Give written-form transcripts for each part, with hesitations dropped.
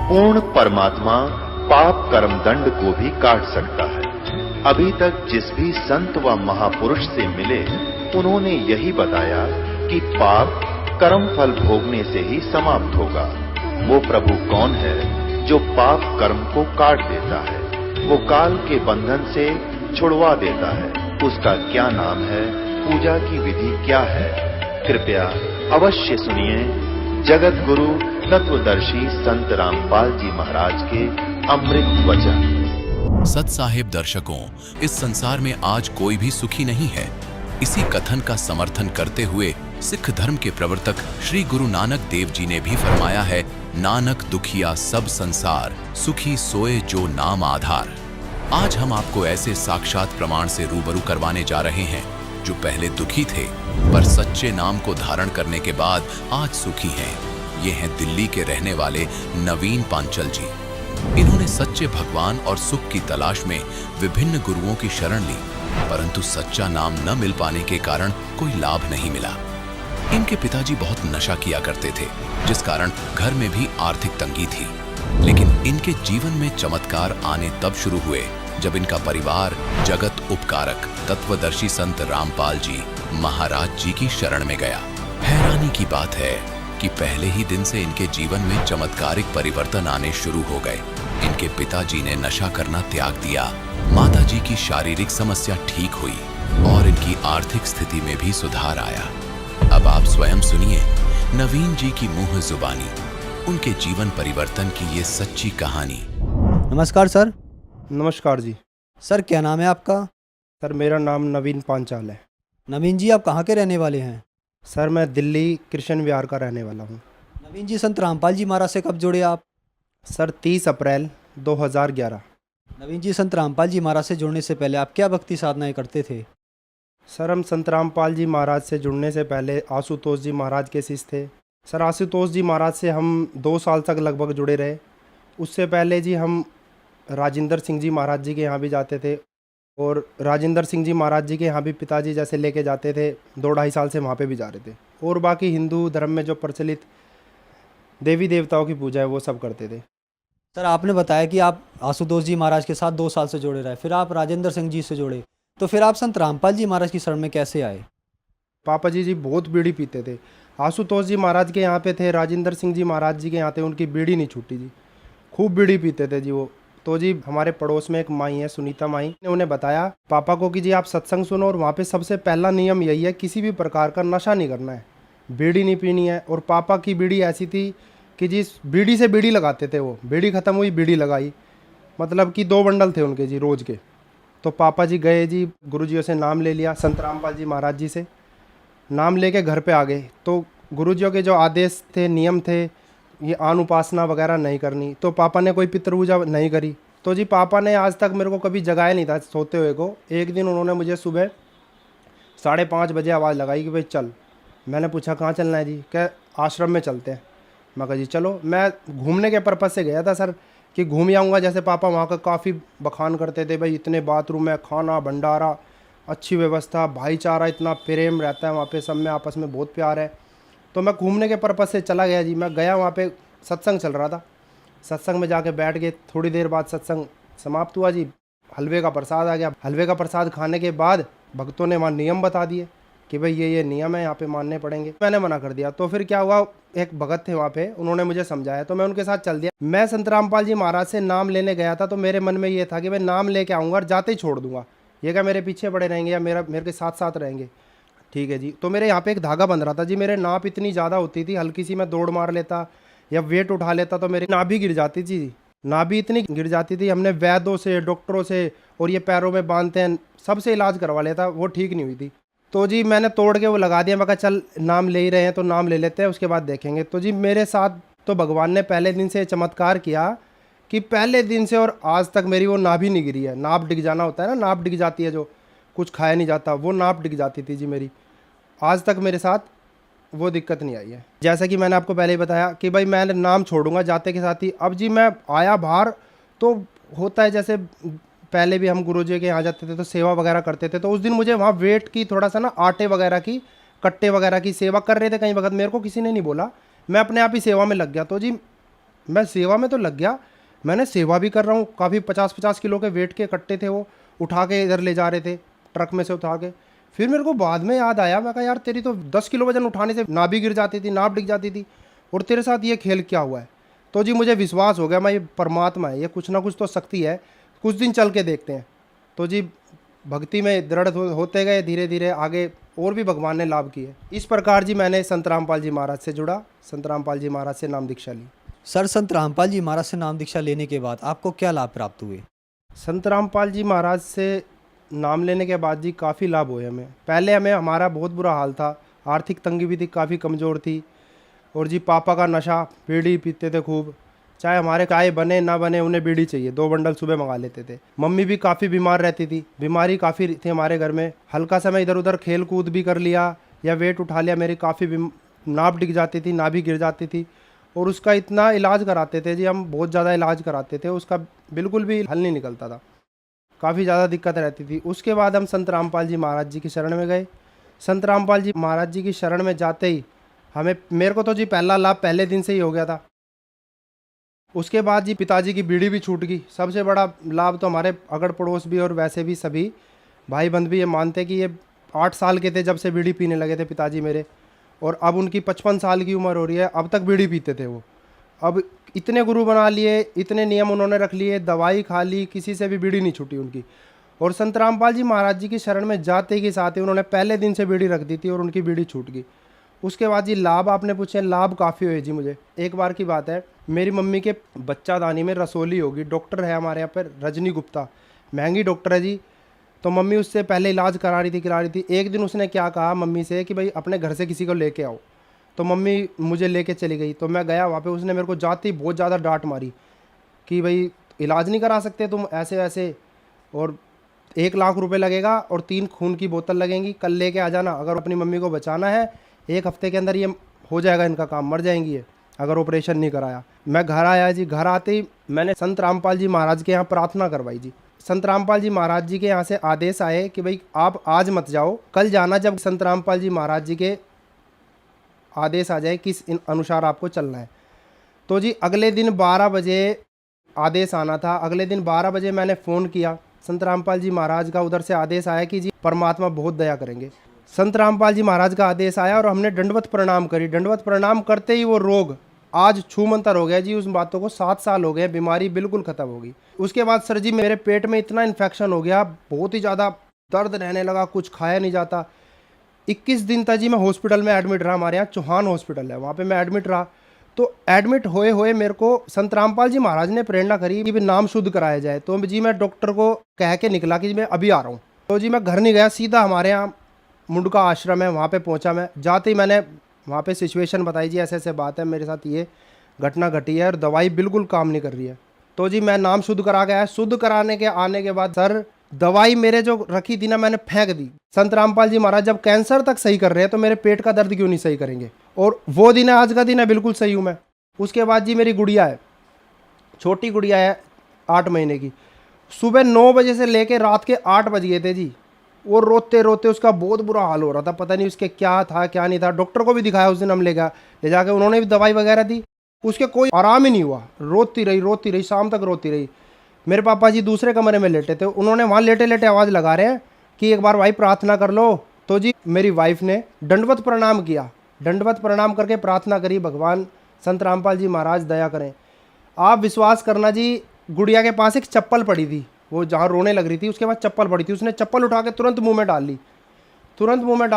पूर्ण परमात्मा पाप कर्म दंड को भी काट सकता है। अभी तक जिस भी संत व महापुरुष से मिले, उन्होंने यही बताया कि पाप कर्म फल भोगने से ही समाप्त होगा। वो प्रभु कौन है जो पाप कर्म को काट देता है, वो काल के बंधन से छुड़वा देता है। उसका क्या नाम है, पूजा की विधि क्या है? कृपया अवश्य सुनिए जगत गुरु तत्वदर्शी संत रामपाल जी महाराज के अमृत वचन। सत साहिब दर्शकों, इस संसार में आज कोई भी सुखी नहीं है। इसी कथन का समर्थन करते हुए सिख धर्म के प्रवर्तक श्री गुरु नानक देव जी ने भी फरमाया है, नानक दुखिया सब संसार, सुखी सोए जो नाम आधार। आज हम आपको ऐसे साक्षात प्रमाण से रूबरू करवाने जा रहे हैं जो पहले दुखी थे पर सच्चे नाम को धारण करने के बाद आज सुखी हैं। ये हैं दिल्ली के रहने वाले नवीन पांचल जी। इन्होंने सच्चे भगवान और सुख की तलाश में विभिन्न गुरुओं की शरण ली, परंतु सच्चा नाम न मिल पाने के कारण कोई लाभ नहीं मिला। इनके पिताजी बहुत नशा किया करते थे, जिस कारण घर में भी आर्थिक तंगी थी। लेकिन इनके जीवन में चमत्कार आने तब शुरू हुए जब इनका परिवार जगत उपकारक तत्वदर्शी संत रामपाल जी महाराज जी की शरण में गया। हैरानी की बात है कि पहले ही दिन से इनके जीवन में चमत्कारिक परिवर्तन आने शुरू हो गए। इनके पिताजी ने नशा करना त्याग दिया, माताजी की शारीरिक समस्या ठीक हुई और इनकी आर्थिक स्थिति में भी सुधार आया। अब आप स्वयं सुनिए नवीन जी की मुंह जुबानी उनके जीवन परिवर्तन की ये सच्ची कहानी। नमस्कार सर। नमस्कार जी। सर क्या नाम है आपका? सर मेरा नाम नवीन पांचाल है। नवीन जी आप कहाँ के रहने वाले हैं? सर मैं दिल्ली कृष्ण विहार का रहने वाला हूँ। नवीन जी संत रामपाल जी महाराज से कब जुड़े आप? सर 30 अप्रैल 2011। नवीन जी संत रामपाल जी महाराज से जुड़ने से पहले आप क्या भक्ति साधनाएं करते थे? सर हम संत रामपाल जी महाराज से जुड़ने से पहले आशुतोष जी महाराज के शिष्य थे। सर आशुतोष जी महाराज से हम 2 साल तक लगभग जुड़े रहे। उससे पहले जी हम राजेंद्र सिंह जी महाराज जी के यहाँ भी जाते थे और राजेंद्र सिंह जी महाराज जी के यहाँ भी पिताजी जैसे लेके जाते थे, 2-2.5 साल से वहाँ पे भी जा रहे थे। और बाकी हिंदू धर्म में जो प्रचलित देवी देवताओं की पूजा है वो सब करते थे। सर आपने बताया कि आप आशुतोष जी महाराज के साथ 2 साल से जुड़े रहे, फिर आप राजेंद्र सिंह जी से जुड़े, तो फिर आप संत रामपाल जी महाराज की शरण में कैसे आए? पापा जी बहुत बीड़ी पीते थे। आशुतोष जी महाराज के यहाँ पे थे, राजेंद्र सिंह जी महाराज जी के यहाँ थे, उनकी बीड़ी नहीं छूटी जी, खूब बीड़ी पीते थे जी वो। तो जी हमारे पड़ोस में एक माई है सुनीता माई ने उन्हें बताया पापा को कि जी आप सत्संग सुनो और वहाँ पे सबसे पहला नियम यही है किसी भी प्रकार का नशा नहीं करना है, बीड़ी नहीं पीनी है। और पापा की बीड़ी ऐसी थी कि जी बीड़ी से बीड़ी लगाते थे, वो बीड़ी ख़त्म हुई बीड़ी लगाई, मतलब कि 2 बंडल थे उनके जी रोज़ के। तो पापा जी गए जी गुरुजियों से नाम ले लिया, संत रामपाल जी महाराज जी से नाम लेके घर पे आ गए। तो गुरुजियों के जो आदेश थे, नियम थे, ये आन उपासना वगैरह नहीं करनी, तो पापा ने कोई पितृ पूजा नहीं करी। तो जी पापा ने आज तक मेरे को कभी जगाया नहीं था सोते हुए को। एक दिन उन्होंने मुझे सुबह 5:30 बजे आवाज़ लगाई कि भाई चल। मैंने पूछा कहाँ चलना है जी? क्या आश्रम में चलते हैं। मैं कहा जी चलो। मैं घूमने के पर्पज़ से गया था सर कि घूम आऊँगा। जैसे पापा वहाँ का काफ़ी बखान करते थे, भाई इतने बाथरूम है, खाना भंडारा, अच्छी व्यवस्था, भाईचारा, इतना प्रेम रहता है वहाँ पे, सब में आपस में बहुत प्यार है। तो मैं घूमने के पर्पज़ से चला गया जी। मैं गया वहाँ पे, सत्संग चल रहा था। सत्संग में जाके बैठ गए। थोड़ी देर बाद सत्संग समाप्त हुआ जी, हलवे का प्रसाद आ गया। हलवे का प्रसाद खाने के बाद भक्तों ने वहाँ नियम बता दिए कि भाई ये नियम है, यहाँ पे मानने पड़ेंगे। मैंने मना कर दिया। तो फिर क्या हुआ, एक भगत थे वहाँ पे, उन्होंने मुझे समझाया तो मैं उनके साथ चल दिया। मैं संत रामपाल जी महाराज से नाम लेने गया था, तो मेरे मन में ये था कि मैं नाम लेके आऊँगा और जाते ही छोड़ दूंगा। ये क्या मेरे पीछे पड़े रहेंगे या मेरे के साथ साथ रहेंगे? ठीक है जी। तो मेरे यहाँ पे एक धागा बंध रहा था जी। मेरे नाप इतनी ज़्यादा होती थी, हल्की सी मैं दौड़ मार लेता या वेट उठा लेता तो मेरी नाभि गिर जाती थी। नाभि इतनी गिर जाती थी, हमने वैद्यों से, डॉक्टरों से, और ये पैरों में बांधते हैं, सबसे इलाज करवा लेता, वो ठीक नहीं हुई थी। तो जी मैंने तोड़ के वो लगा दिया। मैं कहा चल नाम ले ही रहे हैं तो नाम ले लेते हैं, उसके बाद देखेंगे। तो जी मेरे साथ तो भगवान ने पहले दिन से चमत्कार किया कि पहले दिन से और आज तक मेरी वो नाभि नहीं गिरी है। नाप डिग जाना होता है ना, नाप डिग जाती है, जो कुछ खाया नहीं जाता, वो नाप डिग जाती थी जी मेरी। आज तक मेरे साथ वो दिक्कत नहीं आई है। जैसा कि मैंने आपको पहले ही बताया कि भाई मैं नाम छोड़ूंगा जाते के साथ ही। अब जी मैं आया बाहर तो होता है, जैसे पहले भी हम गुरुजी के यहाँ जाते थे तो सेवा वगैरह करते थे, तो उस दिन मुझे वहाँ वेट की थोड़ा सा ना, आटे वगैरह की, कट्टे वगैरह की सेवा कर रहे थे कई वक्त, मेरे को किसी ने नहीं बोला, मैं अपने आप ही सेवा में लग गया। तो जी मैं सेवा में तो लग गया, मैंने सेवा भी कर रहा हूँ। काफ़ी 50-50 किलो के वेट के कट्टे थे, वो उठा के इधर ले जा रहे थे, ट्रक में से उठा के। फिर मेरे को बाद में याद आया, मैं कहा यार तेरी तो 10 किलो वजन उठाने से नाभ भी गिर जाती थी, नाभ डिग जाती थी, और तेरे साथ ये खेल क्या हुआ है। तो जी मुझे विश्वास हो गया, मैं ये परमात्मा है, ये कुछ ना कुछ तो शक्ति है, कुछ दिन चल के देखते हैं। तो जी भक्ति में दृढ़ होते गए, धीरे धीरे आगे और भी भगवान ने लाभ किए। इस प्रकार जी मैंने संत रामपाल जी महाराज से जुड़ा, संत रामपाल जी महाराज से नाम दीक्षा ली। सर, संत रामपाल जी महाराज से नाम दीक्षा लेने के बाद आपको क्या लाभ प्राप्त हुए? संत रामपाल जी महाराज से नाम लेने के बाद जी काफ़ी लाभ हुए हमें। पहले हमारा बहुत बुरा हाल था, आर्थिक तंगी भी थी, काफ़ी कमज़ोर थी, और जी पापा का नशा, बीड़ी पीते थे खूब, चाहे हमारे चाय बने ना बने उन्हें बीड़ी चाहिए, 2 बंडल सुबह मंगा लेते थे। मम्मी भी काफ़ी बीमार रहती थी, बीमारी काफ़ी थी हमारे घर में। हल्का सा मैं इधर उधर खेल कूद भी कर लिया या वेट उठा लिया, मेरी काफ़ी नाभ डिग जाती थी, नाभि गिर जाती थी, और उसका इतना इलाज कराते थे जी हम, बहुत ज़्यादा इलाज कराते थे, उसका बिल्कुल भी हल नहीं निकलता था, काफ़ी ज़्यादा दिक्कत रहती थी। उसके बाद हम संत रामपाल जी महाराज जी की शरण में गए। संत रामपाल जी महाराज जी की शरण में जाते ही मेरे को तो जी पहला लाभ पहले दिन से ही हो गया था। उसके बाद जी पिताजी की बीड़ी भी छूट गई। सबसे बड़ा लाभ तो हमारे अगड़ पड़ोस भी और वैसे भी सभी भाई बंद भी ये मानते कि ये 8 साल के थे जब से बीड़ी पीने लगे थे पिताजी मेरे, और अब उनकी 55 साल की उम्र हो रही है, अब तक बीड़ी पीते थे वो। अब इतने गुरु बना लिए, इतने नियम उन्होंने रख लिए, दवाई खा ली, किसी से भी बीड़ी नहीं छूटी उनकी। और संत रामपाल जी महाराज जी की शरण में जाते के साथ ही उन्होंने पहले दिन से बीड़ी रख दी थी और उनकी बीड़ी छूट गई। उसके बाद जी लाभ आपने पूछे, लाभ काफ़ी हुए जी मुझे। एक बार की बात है, मेरी मम्मी के बच्चादानी में रसोली होगी, डॉक्टर है हमारे यहाँ पर रजनी गुप्ता, महंगी डॉक्टर है जी। तो मम्मी उससे पहले इलाज करा रही थी। एक दिन उसने क्या कहा मम्मी से कि भाई अपने घर से किसी को लेके आओ, तो मम्मी मुझे लेके चली गई। तो मैं गया वहाँ पे, उसने मेरे को जाते ही बहुत ज़्यादा डांट मारी कि भाई इलाज नहीं करा सकते तुम ऐसे वैसे, और 1 लाख रुपए लगेगा और 3 खून की बोतल लगेंगी, कल लेके आ जाना, अगर अपनी मम्मी को बचाना है 1 हफ्ते के अंदर ये हो जाएगा इनका काम, मर जाएंगी ये अगर ऑपरेशन नहीं कराया। मैं घर आया जी, घर आते ही मैंने संत रामपाल जी महाराज के यहाँ प्रार्थना करवाई जी। संत रामपाल जी महाराज जी के यहाँ से आदेश आए कि भाई आप आज मत जाओ, कल जाना, जब संत रामपाल जी महाराज जी के आदेश आ जाए किस अनुसार आपको चलना है। तो जी अगले दिन 12 बजे आदेश आना था। अगले दिन 12 बजे मैंने फ़ोन किया, संत रामपाल जी महाराज का उधर से आदेश आया कि जी परमात्मा बहुत दया करेंगे। संत रामपाल जी महाराज का आदेश आया और हमने दंडवत प्रणाम करी। दंडवत प्रणाम करते ही वो रोग आज छूमंतर हो गया जी। उस बातों को 7 साल हो गए, बीमारी बिल्कुल ख़त्म हो गई। उसके बाद सर जी मेरे पेट में इतना इन्फेक्शन हो गया, बहुत ही ज़्यादा दर्द रहने लगा, कुछ खाया नहीं जाता। 21 दिन तक जी मैं हॉस्पिटल में एडमिट रहा, हमारे यहाँ चौहान हॉस्पिटल है, वहाँ पे मैं एडमिट रहा। तो एडमिट होए हुए मेरे को संत रामपाल जी महाराज ने प्रेरणा करी कि नाम शुद्ध कराया जाए। तो जी मैं डॉक्टर को कह के निकला कि मैं अभी आ रहा हूँ। तो जी मैं घर नहीं गया, सीधा हमारे यहाँ मुंडका आश्रम है वहाँ पे पहुँचा। मैं जाते ही मैंने वहाँ पे सिचुएशन बताई जी, ऐसे ऐसे बात है, मेरे साथ ये घटना घटी है और दवाई बिल्कुल काम नहीं कर रही है। तो जी मैं नाम शुद्ध करा के आया। शुद्ध कराने के आने के बाद सर दवाई मेरे जो रखी थी ना मैंने फेंक दी। संत रामपाल जी महाराज जब कैंसर तक सही कर रहे हैं तो मेरे पेट का दर्द क्यों नहीं सही करेंगे। और वो दिन है, आज का दिन है, बिल्कुल सही हूँ मैं। उसके बाद जी मेरी गुड़िया है, छोटी गुड़िया है 8 महीने की। सुबह 9 बजे से लेके रात के 8 बज गए थे जी। वो रोते रोते उसका बहुत बुरा हाल हो रहा था, पता नहीं उसके क्या था क्या नहीं था। डॉक्टर को भी दिखाया उस दिन हम ले जाके, उन्होंने भी दवाई वगैरह दी, उसके कोई आराम ही नहीं हुआ। रोती रही, शाम तक रोती रही। मेरे पापा जी दूसरे कमरे में लेटे थे, उन्होंने वहाँ लेटे लेटे आवाज़ लगा रहे हैं कि एक बार भाई प्रार्थना कर लो। तो जी मेरी वाइफ ने दंडवत प्रणाम किया, दंडवत प्रणाम करके प्रार्थना करी, भगवान संत रामपाल जी महाराज दया करें। आप विश्वास करना जी, गुड़िया के पास एक चप्पल पड़ी थी, वो जहाँ रोने लग रही थी उसके बाद चप्पल पड़ी थी, उसने चप्पल उठा के तुरंत मुंह में डाल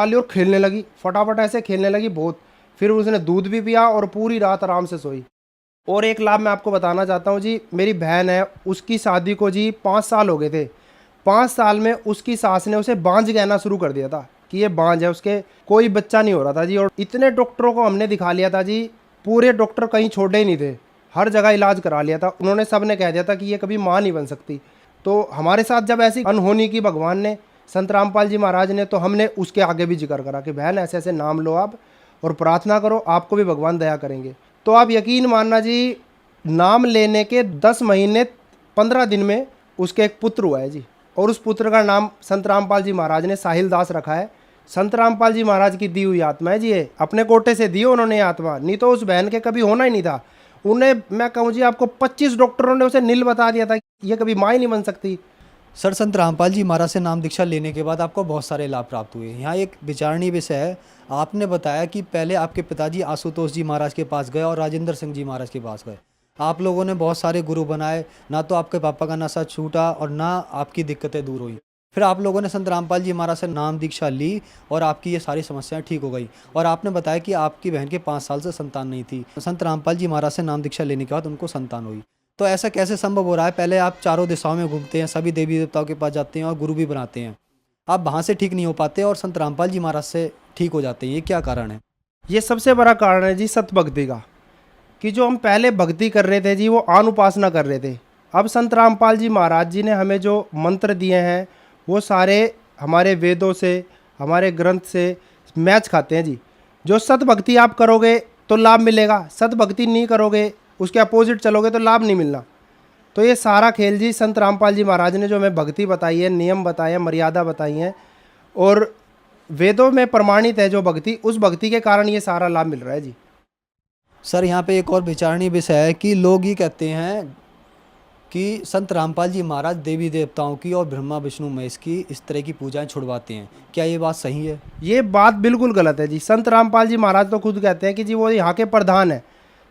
ली और खेलने लगी, फटाफट ऐसे खेलने लगी बहुत। फिर उसने दूध भी पिया और पूरी रात आराम से सोई। और एक लाभ मैं आपको बताना चाहता हूँ जी, मेरी बहन है, उसकी शादी को जी 5 साल हो गए थे। 5 साल में उसकी सास ने उसे बांझ कहना शुरू कर दिया था कि ये बांझ है, उसके कोई बच्चा नहीं हो रहा था जी। और इतने डॉक्टरों को हमने दिखा लिया था जी, पूरे डॉक्टर कहीं छोड़े ही नहीं थे, हर जगह इलाज करा लिया था। उन्होंने सब ने कह दिया था कि ये कभी माँ नहीं बन सकती। तो हमारे साथ जब ऐसी अनहोनी की भगवान ने, संत रामपाल जी महाराज ने, तो हमने उसके आगे भी जिक्र करा कि बहन ऐसे ऐसे नाम लो आप और प्रार्थना करो, आपको भी भगवान दया करेंगे। तो आप यकीन मानना जी, नाम लेने के 10 महीने 15 दिन में उसके एक पुत्र हुआ है जी। और उस पुत्र का नाम संत रामपाल जी महाराज ने साहिल दास रखा है। संत रामपाल जी महाराज की दी हुई आत्मा है जी, ये अपने कोटे से दी उन्होंने आत्मा, नहीं तो उस बहन के कभी होना ही नहीं था। उन्हें मैं कहूँ जी आपको 25 डॉक्टरों ने उसे नील बता दिया था कि ये कभी माँ ही नहीं बन सकती। सर, संत रामपाल जी महाराज से नाम दीक्षा लेने के बाद आपको बहुत सारे लाभ प्राप्त हुए। यहाँ एक विचारणीय विषय है, आपने बताया कि पहले आपके पिताजी आशुतोष जी महाराज के पास गए और राजेंद्र सिंह जी महाराज के पास गए। आप लोगों ने बहुत सारे गुरु बनाए, ना तो आपके पापा का नशा छूटा और ना आपकी दिक्कतें दूर हुई। फिर आप लोगों ने संत रामपाल जी महाराज से नाम दीक्षा ली और आपकी ये सारी समस्याएं ठीक हो गई। और आपने बताया कि आपकी बहन के 5 साल से संतान नहीं थी, संत रामपाल जी महाराज से नाम दीक्षा लेने के बाद उनको संतान हुई। तो ऐसा कैसे संभव हो रहा है? पहले आप चारों दिशाओं में घूमते हैं, सभी देवी देवताओं के पास जाते हैं और गुरु भी बनाते हैं, आप वहाँ से ठीक नहीं हो पाते और संत रामपाल जी महाराज से ठीक हो जाते हैं, ये क्या कारण है? ये सबसे बड़ा कारण है जी सत भक्ति का, कि जो हम पहले भक्ति कर रहे थे जी वो आन उपासना कर रहे थे। अब संत रामपाल जी महाराज जी ने हमें जो मंत्र दिए हैं वो सारे हमारे वेदों से, हमारे ग्रंथ से मैच खाते हैं जी। जो सत भक्ति आप करोगे तो लाभ मिलेगा, सत भक्ति नहीं करोगे, उसके अपोजिट चलोगे तो लाभ नहीं मिलना। तो ये सारा खेल जी संत रामपाल जी महाराज ने जो हमें भक्ति बताई है, नियम बताए हैं, मर्यादा बताई हैं और वेदों में प्रमाणित है जो भक्ति, उस भक्ति के कारण ये सारा लाभ मिल रहा है जी। सर, यहाँ पे एक और विचारणीय विषय है कि लोग ये कहते हैं कि संत रामपाल जी महाराज देवी देवताओं की और ब्रह्मा विष्णु महेश की इस तरह की पूजाएं छुड़वाते हैं, क्या ये बात सही है? ये बात बिल्कुल गलत है जी। संत रामपाल जी महाराज तो खुद कहते हैं कि जी वो यहाँ के प्रधान है।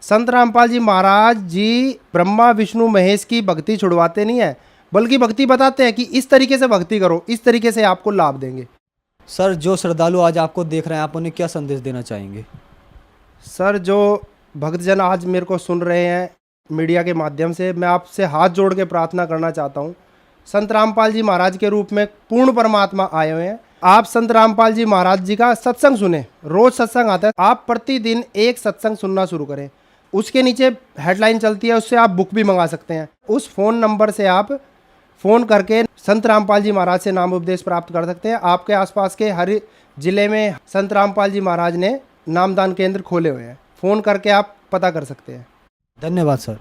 संत रामपाल जी महाराज जी ब्रह्मा विष्णु महेश की भक्ति छुड़वाते नहीं है, बल्कि भक्ति बताते हैं कि इस तरीके से भक्ति करो, इस तरीके से आपको लाभ देंगे। सर, जो श्रद्धालु आज आपको देख रहे हैं, आप उन्हें क्या संदेश देना चाहेंगे? सर, जो भक्तजन आज मेरे को सुन रहे हैं मीडिया के माध्यम से, मैं आपसे हाथ जोड़ के प्रार्थना करना चाहता हूँ। संत रामपाल जी महाराज के रूप में पूर्ण परमात्मा आए हुए हैं। आप संत रामपाल जी महाराज जी का सत्संग सुने, रोज सत्संग आता है, आप प्रतिदिन एक सत्संग सुनना शुरू करें। उसके नीचे हेडलाइन चलती है, उससे आप बुक भी मंगा सकते हैं। उस फ़ोन नंबर से आप फ़ोन करके संत रामपाल जी महाराज से नाम उपदेश प्राप्त कर सकते हैं। आपके आसपास के हर जिले में संत रामपाल जी महाराज ने नामदान केंद्र खोले हुए हैं, फ़ोन करके आप पता कर सकते हैं। धन्यवाद सर।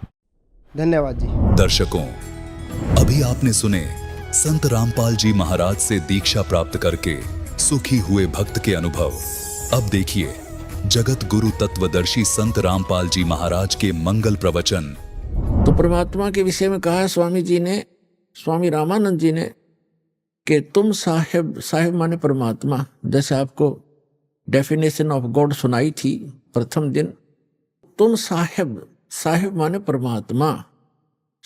धन्यवाद जी। दर्शकों, अभी आपने सुने संत रामपाल जी महाराज से दीक्षा प्राप्त करके सुखी हुए भक्त के अनुभव। अब देखिए जगत गुरु तत्वदर्शी संत रामपाल जी महाराज के मंगल प्रवचन। तो परमात्मा के विषय में कहा है स्वामी जी ने, स्वामी रामानंद जी ने, कि तुम साहिब, साहिब माने परमात्मा, जैसे आपको डेफिनेशन ऑफ गॉड सुनाई थी प्रथम दिन। तुम साहिब, साहिब माने परमात्मा,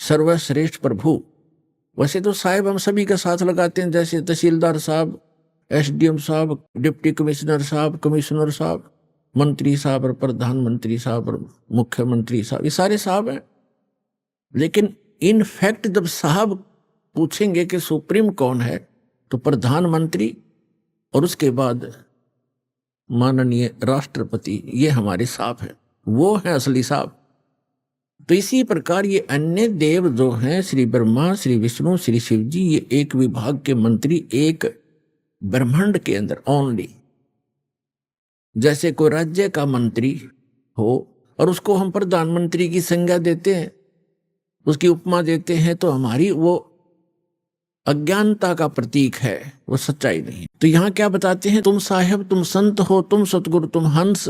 सर्वश्रेष्ठ प्रभु। वैसे तो साहिब हम सभी का साथ लगाते हैं, जैसे तहसीलदार साहब, एसडीएम साहब, डिप्टी कमिश्नर साहब, कमिश्नर साहब, मंत्री साहब और प्रधानमंत्री साहब और मुख्यमंत्री साहब, ये सारे साहब हैं। लेकिन इन फैक्ट जब साहब पूछेंगे कि सुप्रीम कौन है, तो प्रधानमंत्री और उसके बाद माननीय राष्ट्रपति, ये हमारे साहब हैं, वो हैं असली साहब। तो इसी प्रकार ये अन्य देव जो हैं, श्री ब्रह्मा, श्री विष्णु, श्री शिव जी, ये एक विभाग के मंत्री एक ब्रह्मांड के अंदर ओनली। जैसे कोई राज्य का मंत्री हो और उसको हम प्रधानमंत्री की संज्ञा देते हैं, उसकी उपमा देते हैं, तो हमारी वो अज्ञानता का प्रतीक है, वो सच्चाई नहीं। तो यहाँ क्या बताते हैं, तुम साहिब, तुम संत हो, तुम सतगुरु, तुम हंस।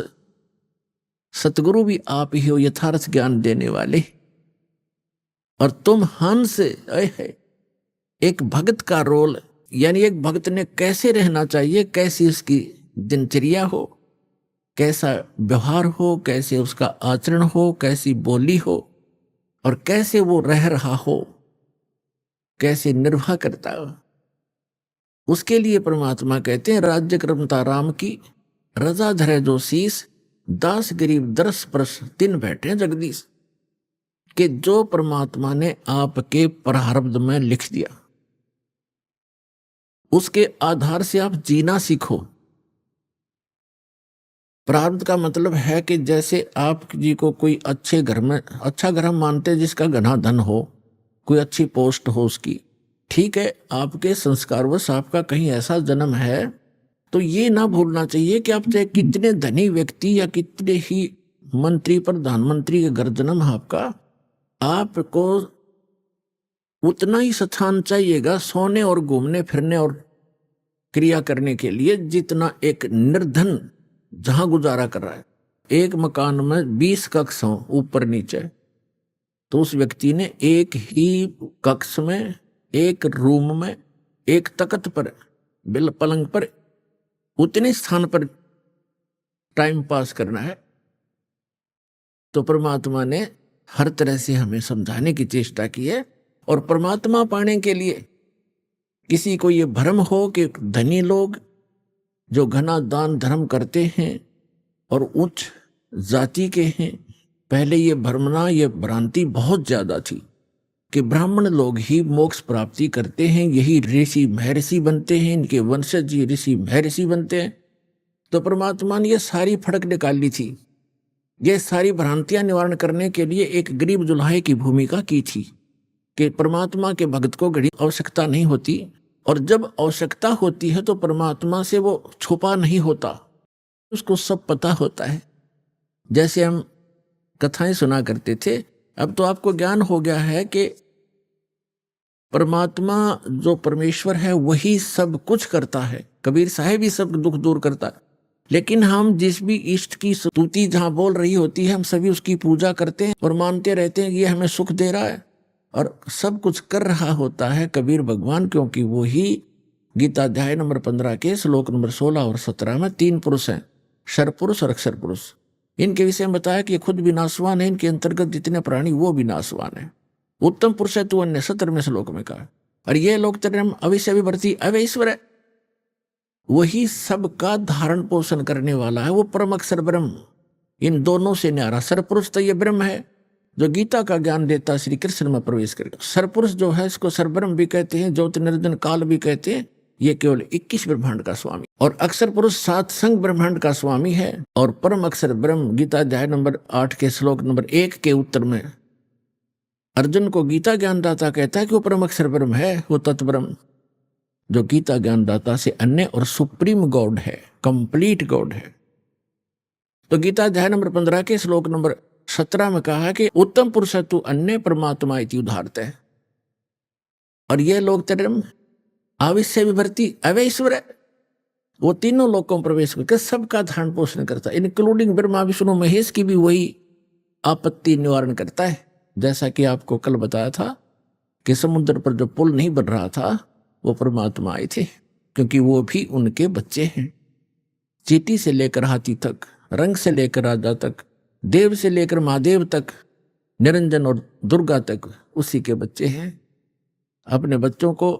सतगुरु भी आप ही हो, यथार्थ ज्ञान देने वाले, और तुम हंस। एक भक्त का रोल, यानी एक भक्त ने कैसे रहना चाहिए, कैसी उसकी दिनचर्या हो, कैसा व्यवहार हो, कैसे उसका आचरण हो, कैसी बोली हो, और कैसे वो रह रहा हो, कैसे निर्वाह करता हो, उसके लिए परमात्मा कहते हैं, राज्य क्रमता राम की, रजा धरे जो शीस, दास गरीब दरस परस दिन बैठे जगदीश। कि जो परमात्मा ने आपके प्रारब्ध में लिख दिया, उसके आधार से आप जीना सीखो। प्रारब्ध का मतलब है कि जैसे आप जी को कोई अच्छे घर में, अच्छा घर हम मानते हैं जिसका घना धन हो, कोई अच्छी पोस्ट हो उसकी, ठीक है, आपके संस्कारवश आपका कहीं ऐसा जन्म है, तो ये ना भूलना चाहिए कि आप चाहे कितने धनी व्यक्ति या कितने ही मंत्री, प्रधानमंत्री के घर जन्म आपका, आपको उतना ही स्थान चाहिएगा सोने और घूमने फिरने और क्रिया करने के लिए, जितना एक निर्धन जहां गुजारा कर रहा है। एक मकान में 20 कक्ष हों ऊपर नीचे, तो उस व्यक्ति ने एक ही कक्ष में, एक रूम में, एक तख्त पर, बिल पलंग पर, उतने स्थान पर टाइम पास करना है। तो परमात्मा ने हर तरह से हमें समझाने की चेष्टा की है। और परमात्मा पाने के लिए किसी को ये भ्रम हो कि धनी लोग जो घना दान धर्म करते हैं और उच्च जाति के हैं, पहले ये भ्रमना, ये भ्रांति बहुत ज्यादा थी कि ब्राह्मण लोग ही मोक्ष प्राप्ति करते हैं, यही ऋषि महर्षि बनते हैं, इनके वंशज ही ऋषि महर्षि बनते हैं। तो परमात्मा ने ये सारी फड़क निकाली थी, ये सारी भ्रांतियां निवारण करने के लिए एक गरीब जुल्हे की भूमिका की थी कि परमात्मा के भक्त को घड़ी आवश्यकता नहीं होती, और जब आवश्यकता होती है तो परमात्मा से वो छुपा नहीं होता, उसको सब पता होता है। जैसे हम कथाएं सुना करते थे, अब तो आपको ज्ञान हो गया है कि परमात्मा जो परमेश्वर है वही सब कुछ करता है। कबीर साहब ही सब दुख दूर करता है, लेकिन हम जिस भी इष्ट की स्तुति जहां बोल रही होती है, हम सभी उसकी पूजा करते हैं और मानते रहते हैं कि ये हमें सुख दे रहा है और सब कुछ कर रहा होता है कबीर भगवान, क्योंकि वो ही गीता अध्याय नंबर 15 के श्लोक नंबर 16 और 17 में 3 पुरुष हैं, क्षर पुरुष और अक्षर पुरुष। इनके विषय में बताया कि खुद विनाशवान है, इनके अंतर्गत जितने प्राणी वो विनाशवान है। उत्तम पुरुष है तू अन्य 17वें श्लोक में कहा। और ये लोग तेरे अविष्य विवर्ती अवैश्वर है, वही सबका धारण पोषण करने वाला है, वो परम अक्षर ब्रह्म। इन दोनों से न्यारा सरपुरुष तो ये ब्रह्म है जो गीता का ज्ञान देता, श्री कृष्ण में प्रवेश करेगा। सरपुरुष जो है इसको सरब्रह्म भी कहते हैं, ज्योति निर्जन काल भी कहते हैं। ये केवल 21 ब्रह्मांड का स्वामी, और अक्षर पुरुष 7 संग ब्रह्मांड का स्वामी है। और परम अक्षर ब्रह्म गीता अध्याय नंबर 8 के श्लोक नंबर 1 के उत्तर में अर्जुन को गीता ज्ञानदाता कहता है कि वो परम अक्षर ब्रह्म है, वो तत्व ब्रह्म जो गीता ज्ञानदाता से अन्य और सुप्रीम गॉड है, कंप्लीट गॉड है। तो गीता अध्याय नंबर 15 के श्लोक नंबर 17 में कहा कि उत्तम पुरुष तू अन्य परमात्मा इति उदाहरते है। और ये लोग तेरे आविष्य विभर्ती अवैश्वर है, वो तीनों लोगों में प्रवेश करके सबका धारण पोषण करता है, इंक्लूडिंग ब्रह्मा विष्णु महेश की भी वही आपत्ति निवारण करता है। जैसा कि आपको कल बताया था कि समुद्र पर जो पुल नहीं बन रहा था वो परमात्मा आए थे, क्योंकि वो भी उनके बच्चे हैं। चींटी से लेकर हाथी तक, रंग से लेकर राजा तक, देव से लेकर महादेव तक, निरंजन और दुर्गा तक उसी के बच्चे हैं। अपने बच्चों को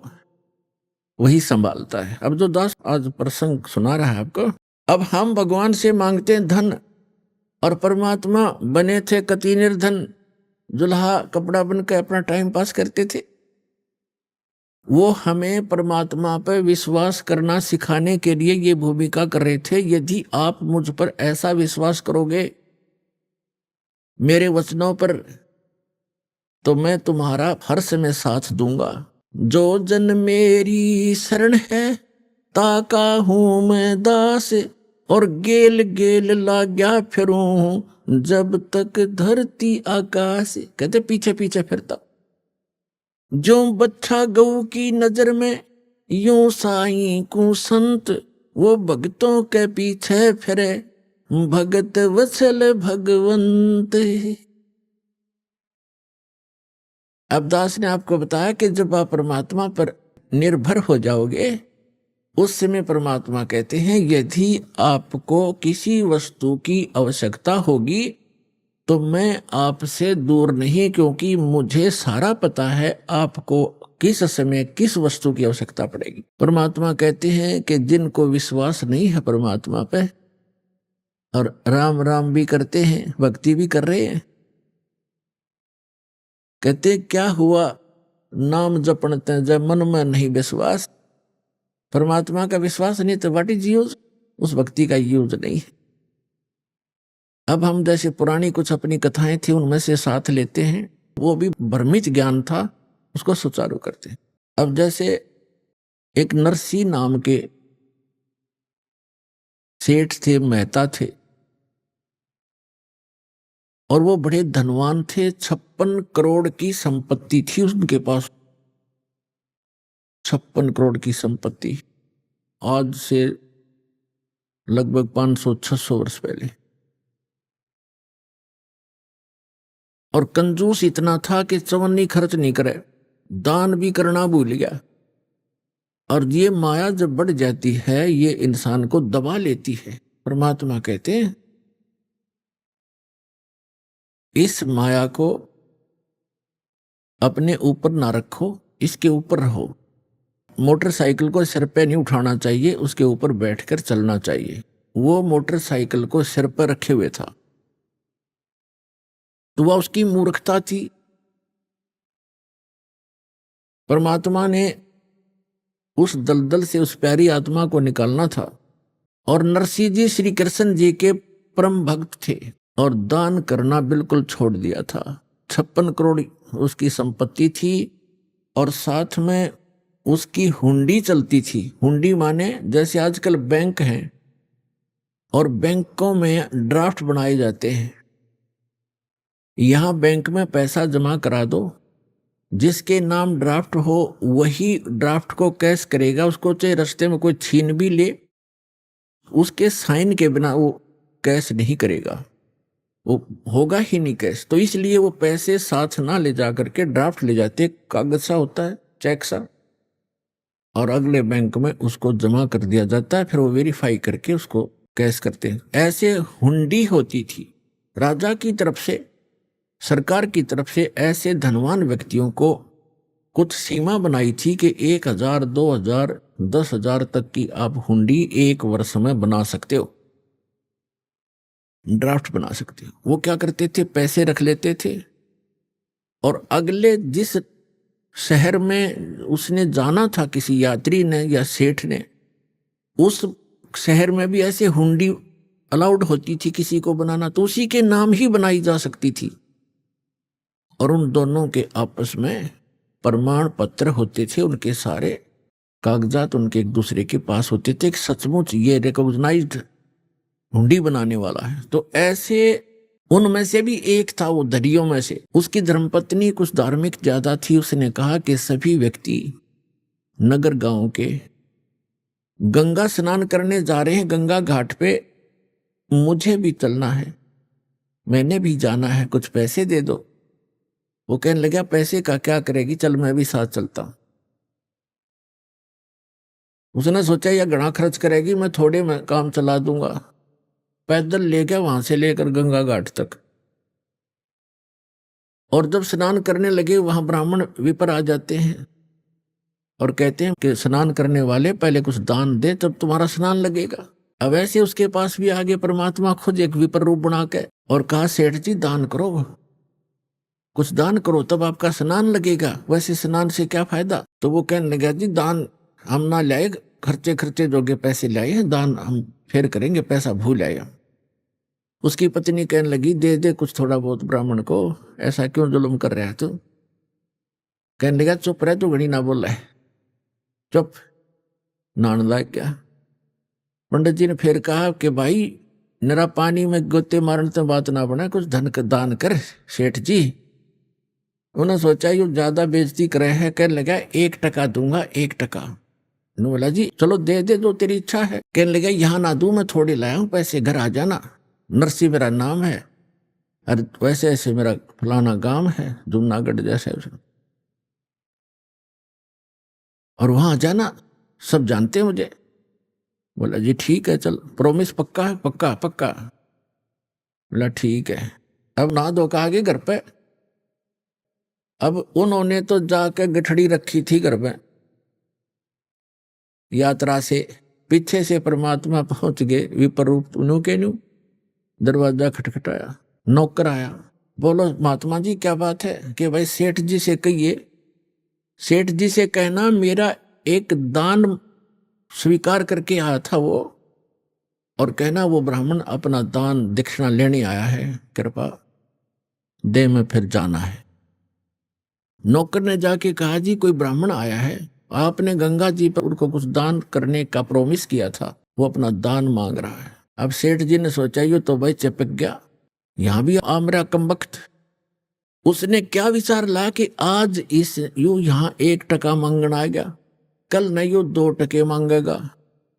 वही संभालता है। अब जो दास आज प्रसंग सुना रहा है आपको, अब हम भगवान से मांगते हैं धन, और परमात्मा बने थे कति निर्धन, जुल्हा कपड़ा बनकर अपना टाइम पास करते थे। वो हमें परमात्मा पर विश्वास करना सिखाने के लिए ये भूमिका कर रहे थे। यदि आप मुझ पर ऐसा विश्वास करोगे मेरे वचनों पर, तो मैं तुम्हारा हर समय साथ दूंगा। जो जन मेरी शरण है ताका हूं मैं दास, और गेल गेल लाग्या फिरूं जब तक धरती आकाश। कहते पीछे पीछे फिरता, जो बच्चा गऊ की नजर में यूं साईं को संत, वो भक्तों के पीछे फिरे भगत वत्सल भगवंत। अब दास ने आपको बताया कि जब आप परमात्मा पर निर्भर हो जाओगे उस समय परमात्मा कहते हैं यदि आपको किसी वस्तु की आवश्यकता होगी तो मैं आपसे दूर नहीं, क्योंकि मुझे सारा पता है आपको किस समय किस वस्तु की आवश्यकता पड़ेगी। परमात्मा कहते हैं कि जिनको विश्वास नहीं है परमात्मा पे और राम राम भी करते हैं, भक्ति भी कर रहे हैं, कहते क्या हुआ नाम जपणते जब मन में नहीं विश्वास। परमात्मा का विश्वास नहीं तो व्हाट इज यूज, उस भक्ति का यूज नहीं है। अब हम जैसे पुरानी कुछ अपनी कथाएं थी उनमें से साथ लेते हैं, वो भी भ्रमित ज्ञान था, उसको सुचारू करते हैं। अब जैसे एक नरसी नाम के सेठ थे, मेहता थे, और वो बड़े धनवान थे। 56 करोड़ की संपत्ति थी उनके पास, 56 करोड़ की संपत्ति, आज से लगभग 500-600 वर्ष पहले। और कंजूस इतना था कि चवन्नी खर्च नहीं करे, दान भी करना भूल गया। और ये माया जब बढ़ जाती है ये इंसान को दबा लेती है। परमात्मा कहते हैं इस माया को अपने ऊपर ना रखो, इसके ऊपर रहो। मोटरसाइकिल को सिर पे नहीं उठाना चाहिए, उसके ऊपर बैठकर चलना चाहिए। वो मोटरसाइकिल को सिर पर रखे हुए था, तो वह उसकी मूर्खता थी। परमात्मा ने उस दलदल से उस प्यारी आत्मा को निकालना था। और नरसिंह जी श्री कृष्ण जी के परम भक्त थे और दान करना बिल्कुल छोड़ दिया था। 56 करोड़ उसकी संपत्ति थी और साथ में उसकी हुंडी चलती थी। हुंडी माने जैसे आजकल बैंक हैं और बैंकों में ड्राफ्ट बनाए जाते हैं। यहां बैंक में पैसा जमा करा दो, जिसके नाम ड्राफ्ट हो वही ड्राफ्ट को कैश करेगा। उसको चाहे रास्ते में कोई छीन भी ले, उसके साइन के बिना वो कैश नहीं करेगा, वो होगा ही नहीं कैश। तो इसलिए वो पैसे साथ ना ले जा करके ड्राफ्ट ले जाते, कागज सा होता है, चेक सा, और अगले बैंक में उसको जमा कर दिया जाता है। फिर वो वेरीफाई करके उसको कैश करते हैं। ऐसे हुंडी होती थी। राजा की तरफ से, सरकार की तरफ से ऐसे धनवान व्यक्तियों को कुछ सीमा बनाई थी कि 1000, 2000, 10,000 तक की आप हुंडी एक वर्ष में बना सकते हो, ड्राफ्ट बना सकते हो। वो क्या करते थे, पैसे रख लेते थे और अगले जिस शहर में उसने जाना था, किसी यात्री ने या सेठ ने, उस शहर में भी ऐसे हुंडी अलाउड होती थी किसी को बनाना, तो उसी के नाम ही बनाई जा सकती थी। और उन दोनों के आपस में प्रमाण पत्र होते थे, उनके सारे कागजात उनके एक दूसरे के पास होते थे कि सचमुच ये रिकॉग्नाइज्ड हुंडी बनाने वाला है। तो ऐसे उनमें से भी एक था, वो दरियों में से, उसकी धर्मपत्नी कुछ धार्मिक ज्यादा थी। उसने कहा कि सभी व्यक्ति नगर गांव के गंगा स्नान करने जा रहे हैं, गंगा घाट पे मुझे भी चलना है, मैंने भी जाना है, कुछ पैसे दे दो। वो कहने लगा पैसे का क्या करेगी, चल मैं भी साथ चलता हूं। उसने सोचा यह घना खर्च करेगी, मैं थोड़े में काम चला दूंगा। पैदल ले गया वहां से लेकर गंगा घाट तक। और जब स्नान करने लगे वहां ब्राह्मण विपर आ जाते हैं और कहते हैं कि स्नान करने वाले पहले कुछ दान दे तब तुम्हारा स्नान लगेगा। अब ऐसे उसके पास भी आगे परमात्मा खुद एक विपर रूप बना के और कहा सेठ जी दान करो, कुछ दान करो तब आपका स्नान लगेगा, वैसे स्नान से क्या फायदा। तो वो कहने लगा जी दान हम ना लाए, खर्चे जोगे पैसे लाए हैं, दान हम फिर करेंगे, पैसा भूल आए हम। उसकी पत्नी कहने लगी दे दे कुछ थोड़ा बहुत ब्राह्मण को, ऐसा क्यों जुल्म कर रहा है तू। कहने लगा चुप रह, तू घड़ी ना बोल रहा है, चुप, नान लायक क्या। पंडित जी ने फिर कहा कि भाई निरा पानी में गोते मारने तो बात ना बना, कुछ धन का दान कर सेठ जी। उन्होंने सोचा ये ज्यादा बेइज्जती करे है। कहने लगा 1 टका दूंगा, 1 टका। उन्होंने बोला जी चलो दे दे, जो तेरी इच्छा है। कहने लगा यहाँ ना दूं, मैं थोड़े लाया हूं पैसे, घर आ जाना, नरसिंह मेरा नाम है, अरे वैसे ऐसे मेरा फलाना गांव है जूनागढ़ जैसे, और वहां जाना, सब जानते हैं मुझे। बोला जी ठीक है चल, प्रॉमिस पक्का है, पक्का पक्का। बोला ठीक है। अब ना दो कहा आगे घर पे। अब उन्होंने तो जाकर गठड़ी रखी थी घर में, यात्रा से पीछे से परमात्मा पहुंच गए विपर रूप न्यू के न्यू। दरवाजा खटखटाया, नौकर आया, बोलो महात्मा जी क्या बात है। कि भाई सेठ जी से कहिए, सेठ जी से कहना मेरा एक दान स्वीकार करके आया था वो, और कहना वो ब्राह्मण अपना दान दक्षिणा लेने आया है, कृपा दे में फिर जाना है। नौकर ने जाके कहा जी कोई ब्राह्मण आया है, आपने गंगा जी पर उनको कुछ दान करने का प्रॉमिस किया था, वो अपना दान मांग रहा है। अब सेठ जी ने सोचा ये तो भाई चिपक गया, यहां भी आमरा कमबख्त। उसने क्या विचार ला कि आज इस यू यहां 1 टका मांगना आ गया, कल नहीं यू 2 टके मांगेगा,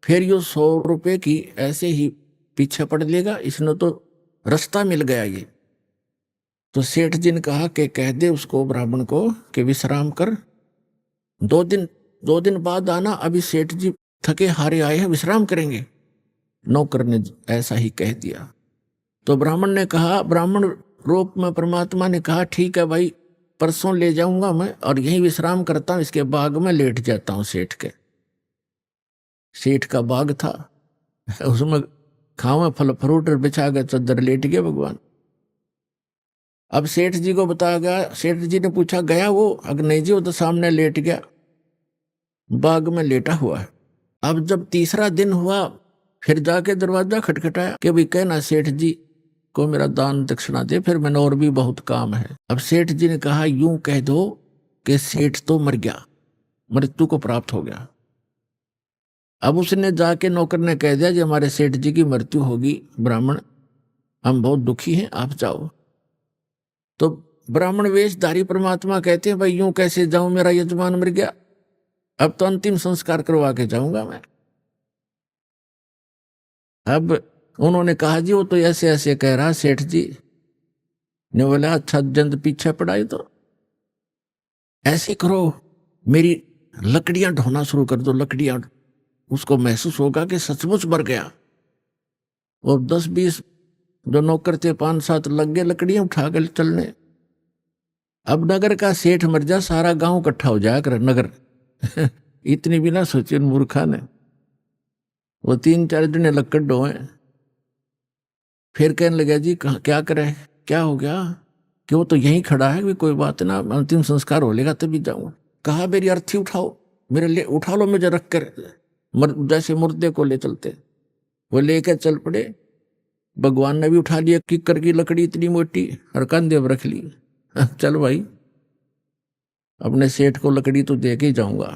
फिर यू 100 रुपए की ऐसे ही पीछे पड़ लेगा। इसने तो रास्ता मिल गया ये। तो सेठ जी ने कहा कि कह दे उसको, ब्राह्मण को, कि विश्राम कर, 2 दिन बाद आना, अभी सेठ जी थके हारे आए हैं, विश्राम करेंगे। नौकर ने ऐसा ही कह दिया। तो ब्राह्मण ने कहा, ब्राह्मण रूप में परमात्मा ने कहा, ठीक है भाई, परसों ले जाऊंगा मैं और यहीं विश्राम करता हूं, इसके बाग में लेट जाता हूं। सेठ का बाग था, उसमें खावे फल फ्रूट बिछा गए, चद्दर लेट गए भगवान। अब सेठ जी को बताया गया, सेठ जी ने पूछा, गया वो? अगर नहीं जी, वो तो सामने लेट गया, बाग में लेटा हुआ है। अब जब तीसरा दिन हुआ, फिर जाके दरवाजा खटखटाया कि भाई कहना सेठ जी को मेरा दान दक्षिणा दे, फिर मैंने और भी बहुत काम है। अब सेठ जी ने कहा, यूं कह दो कि सेठ तो मर गया, मृत्यु को प्राप्त हो गया। अब उसने जाके नौकर ने कह दिया, जी हमारे सेठ जी की मृत्यु होगी ब्राह्मण, हम बहुत दुखी हैं, आप जाओ। तो ब्राह्मण वेशधारी परमात्मा कहते हैं, भाई यूं कैसे जाऊं, मेरा यजमान मर गया, अब तो अंतिम संस्कार करवा के जाऊंगा मैं। अब उन्होंने कहा, जी वो तो ऐसे ऐसे कह रहा। सेठ जी ने बोला, अच्छा जंद पीछे पड़ाई, तो ऐसे करो, मेरी लकड़ियां ढोना शुरू कर दो, लकड़ियां। उसको महसूस होगा कि सचमुच मर गया। और 10-20 जो नौकर थे, 5-7 लग गए लकड़ियां उठा कर चलने। अब नगर का सेठ मर जा, सारा गांव इकट्ठा हो जाया कर नगर। इतनी भी ना सोचे मूर्खा ने। वो 3-4 जने लकड़ ढोए, फिर कहने लगा, जी क्या करे, क्या हो गया? कि वो तो यहीं खड़ा है, कोई बात ना, अंतिम संस्कार हो लेगा तभी जाऊंगा। कहा, मेरी अर्थी उठाओ, मेरे ले उठा लो, मुझे रख कर, जैसे मुर्दे को ले चलते। वो लेकर चल पड़े। भगवान ने भी उठा लिया किक्कर की लकड़ी इतनी मोटी और कंधे पर रख ली। चल भाई, अपने सेठ को लकड़ी तो दे के ही जाऊंगा।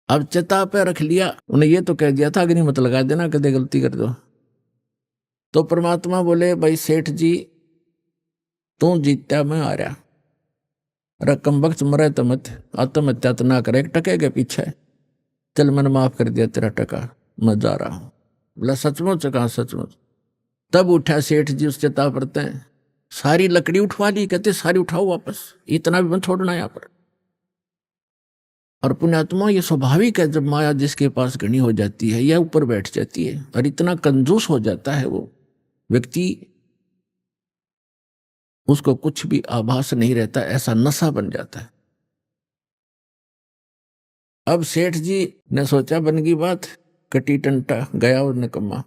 अब चिता पे रख लिया। उन्हें ये तो कह दिया था, अग्नि मत लगा देना, कदे गलती कर दो। तो परमात्मा बोले, भाई सेठ जी तू जीता, मैं आ रहा, रकम वक्त मरे तो मत, आत्महत्या तो ना करे, टके के पीछे, चल मैंने माफ कर दिया तेरा टका, मैं जा रहा हूं। बोला, सचमुच? कहा सचमुच। तब उठा सेठ जी, उस चिता पड़ते हैं, सारी लकड़ी उठवा ली। कहते सारी उठाओ वापस, इतना भी मत छोड़ना यहां पर। और पुण्यात्मा, ये स्वाभाविक है, जब माया जिसके पास घनी हो जाती है या ऊपर बैठ जाती है और इतना कंजूस हो जाता है वो व्यक्ति, उसको कुछ भी आभास नहीं रहता, ऐसा नशा बन जाता है। अब सेठ जी ने सोचा, बन गई बात, कटी टंटा, गया और निकम्मा।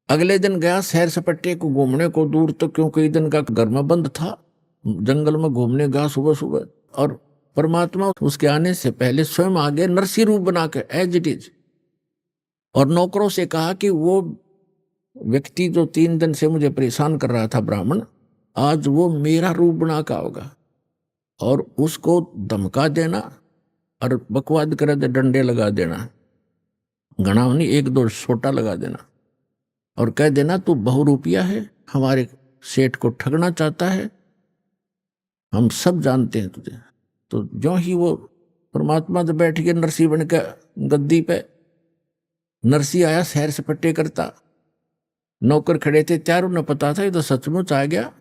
अगले दिन गया सैर सपट्टे को घूमने को दूर तक, क्योंकि कई दिन का घर में बंद था, जंगल में घूमने गया सुबह सुबह। और परमात्मा उसके आने से पहले स्वयं आगे नरसी रूप बना के, एज इट इज। और नौकरों से कहा कि वो व्यक्ति जो 3 दिन से मुझे परेशान कर रहा था ब्राह्मण, आज वो मेरा रूप बना का होगा, और उसको धमका देना और बकवाद करे तो डंडे लगा देना, घना नहीं 1-2 छोटा लगा देना, और कह देना तू बहुरूपिया है, हमारे सेठ को ठगना चाहता है, हम सब जानते हैं तुझे। तो जो ही वो परमात्मा जब बैठ के नरसी बन के गद्दी पे, नरसी आया सैर सपट्टे करता, नौकर खड़े थे, चारों ने पता था ये तो सचमुच आ गया।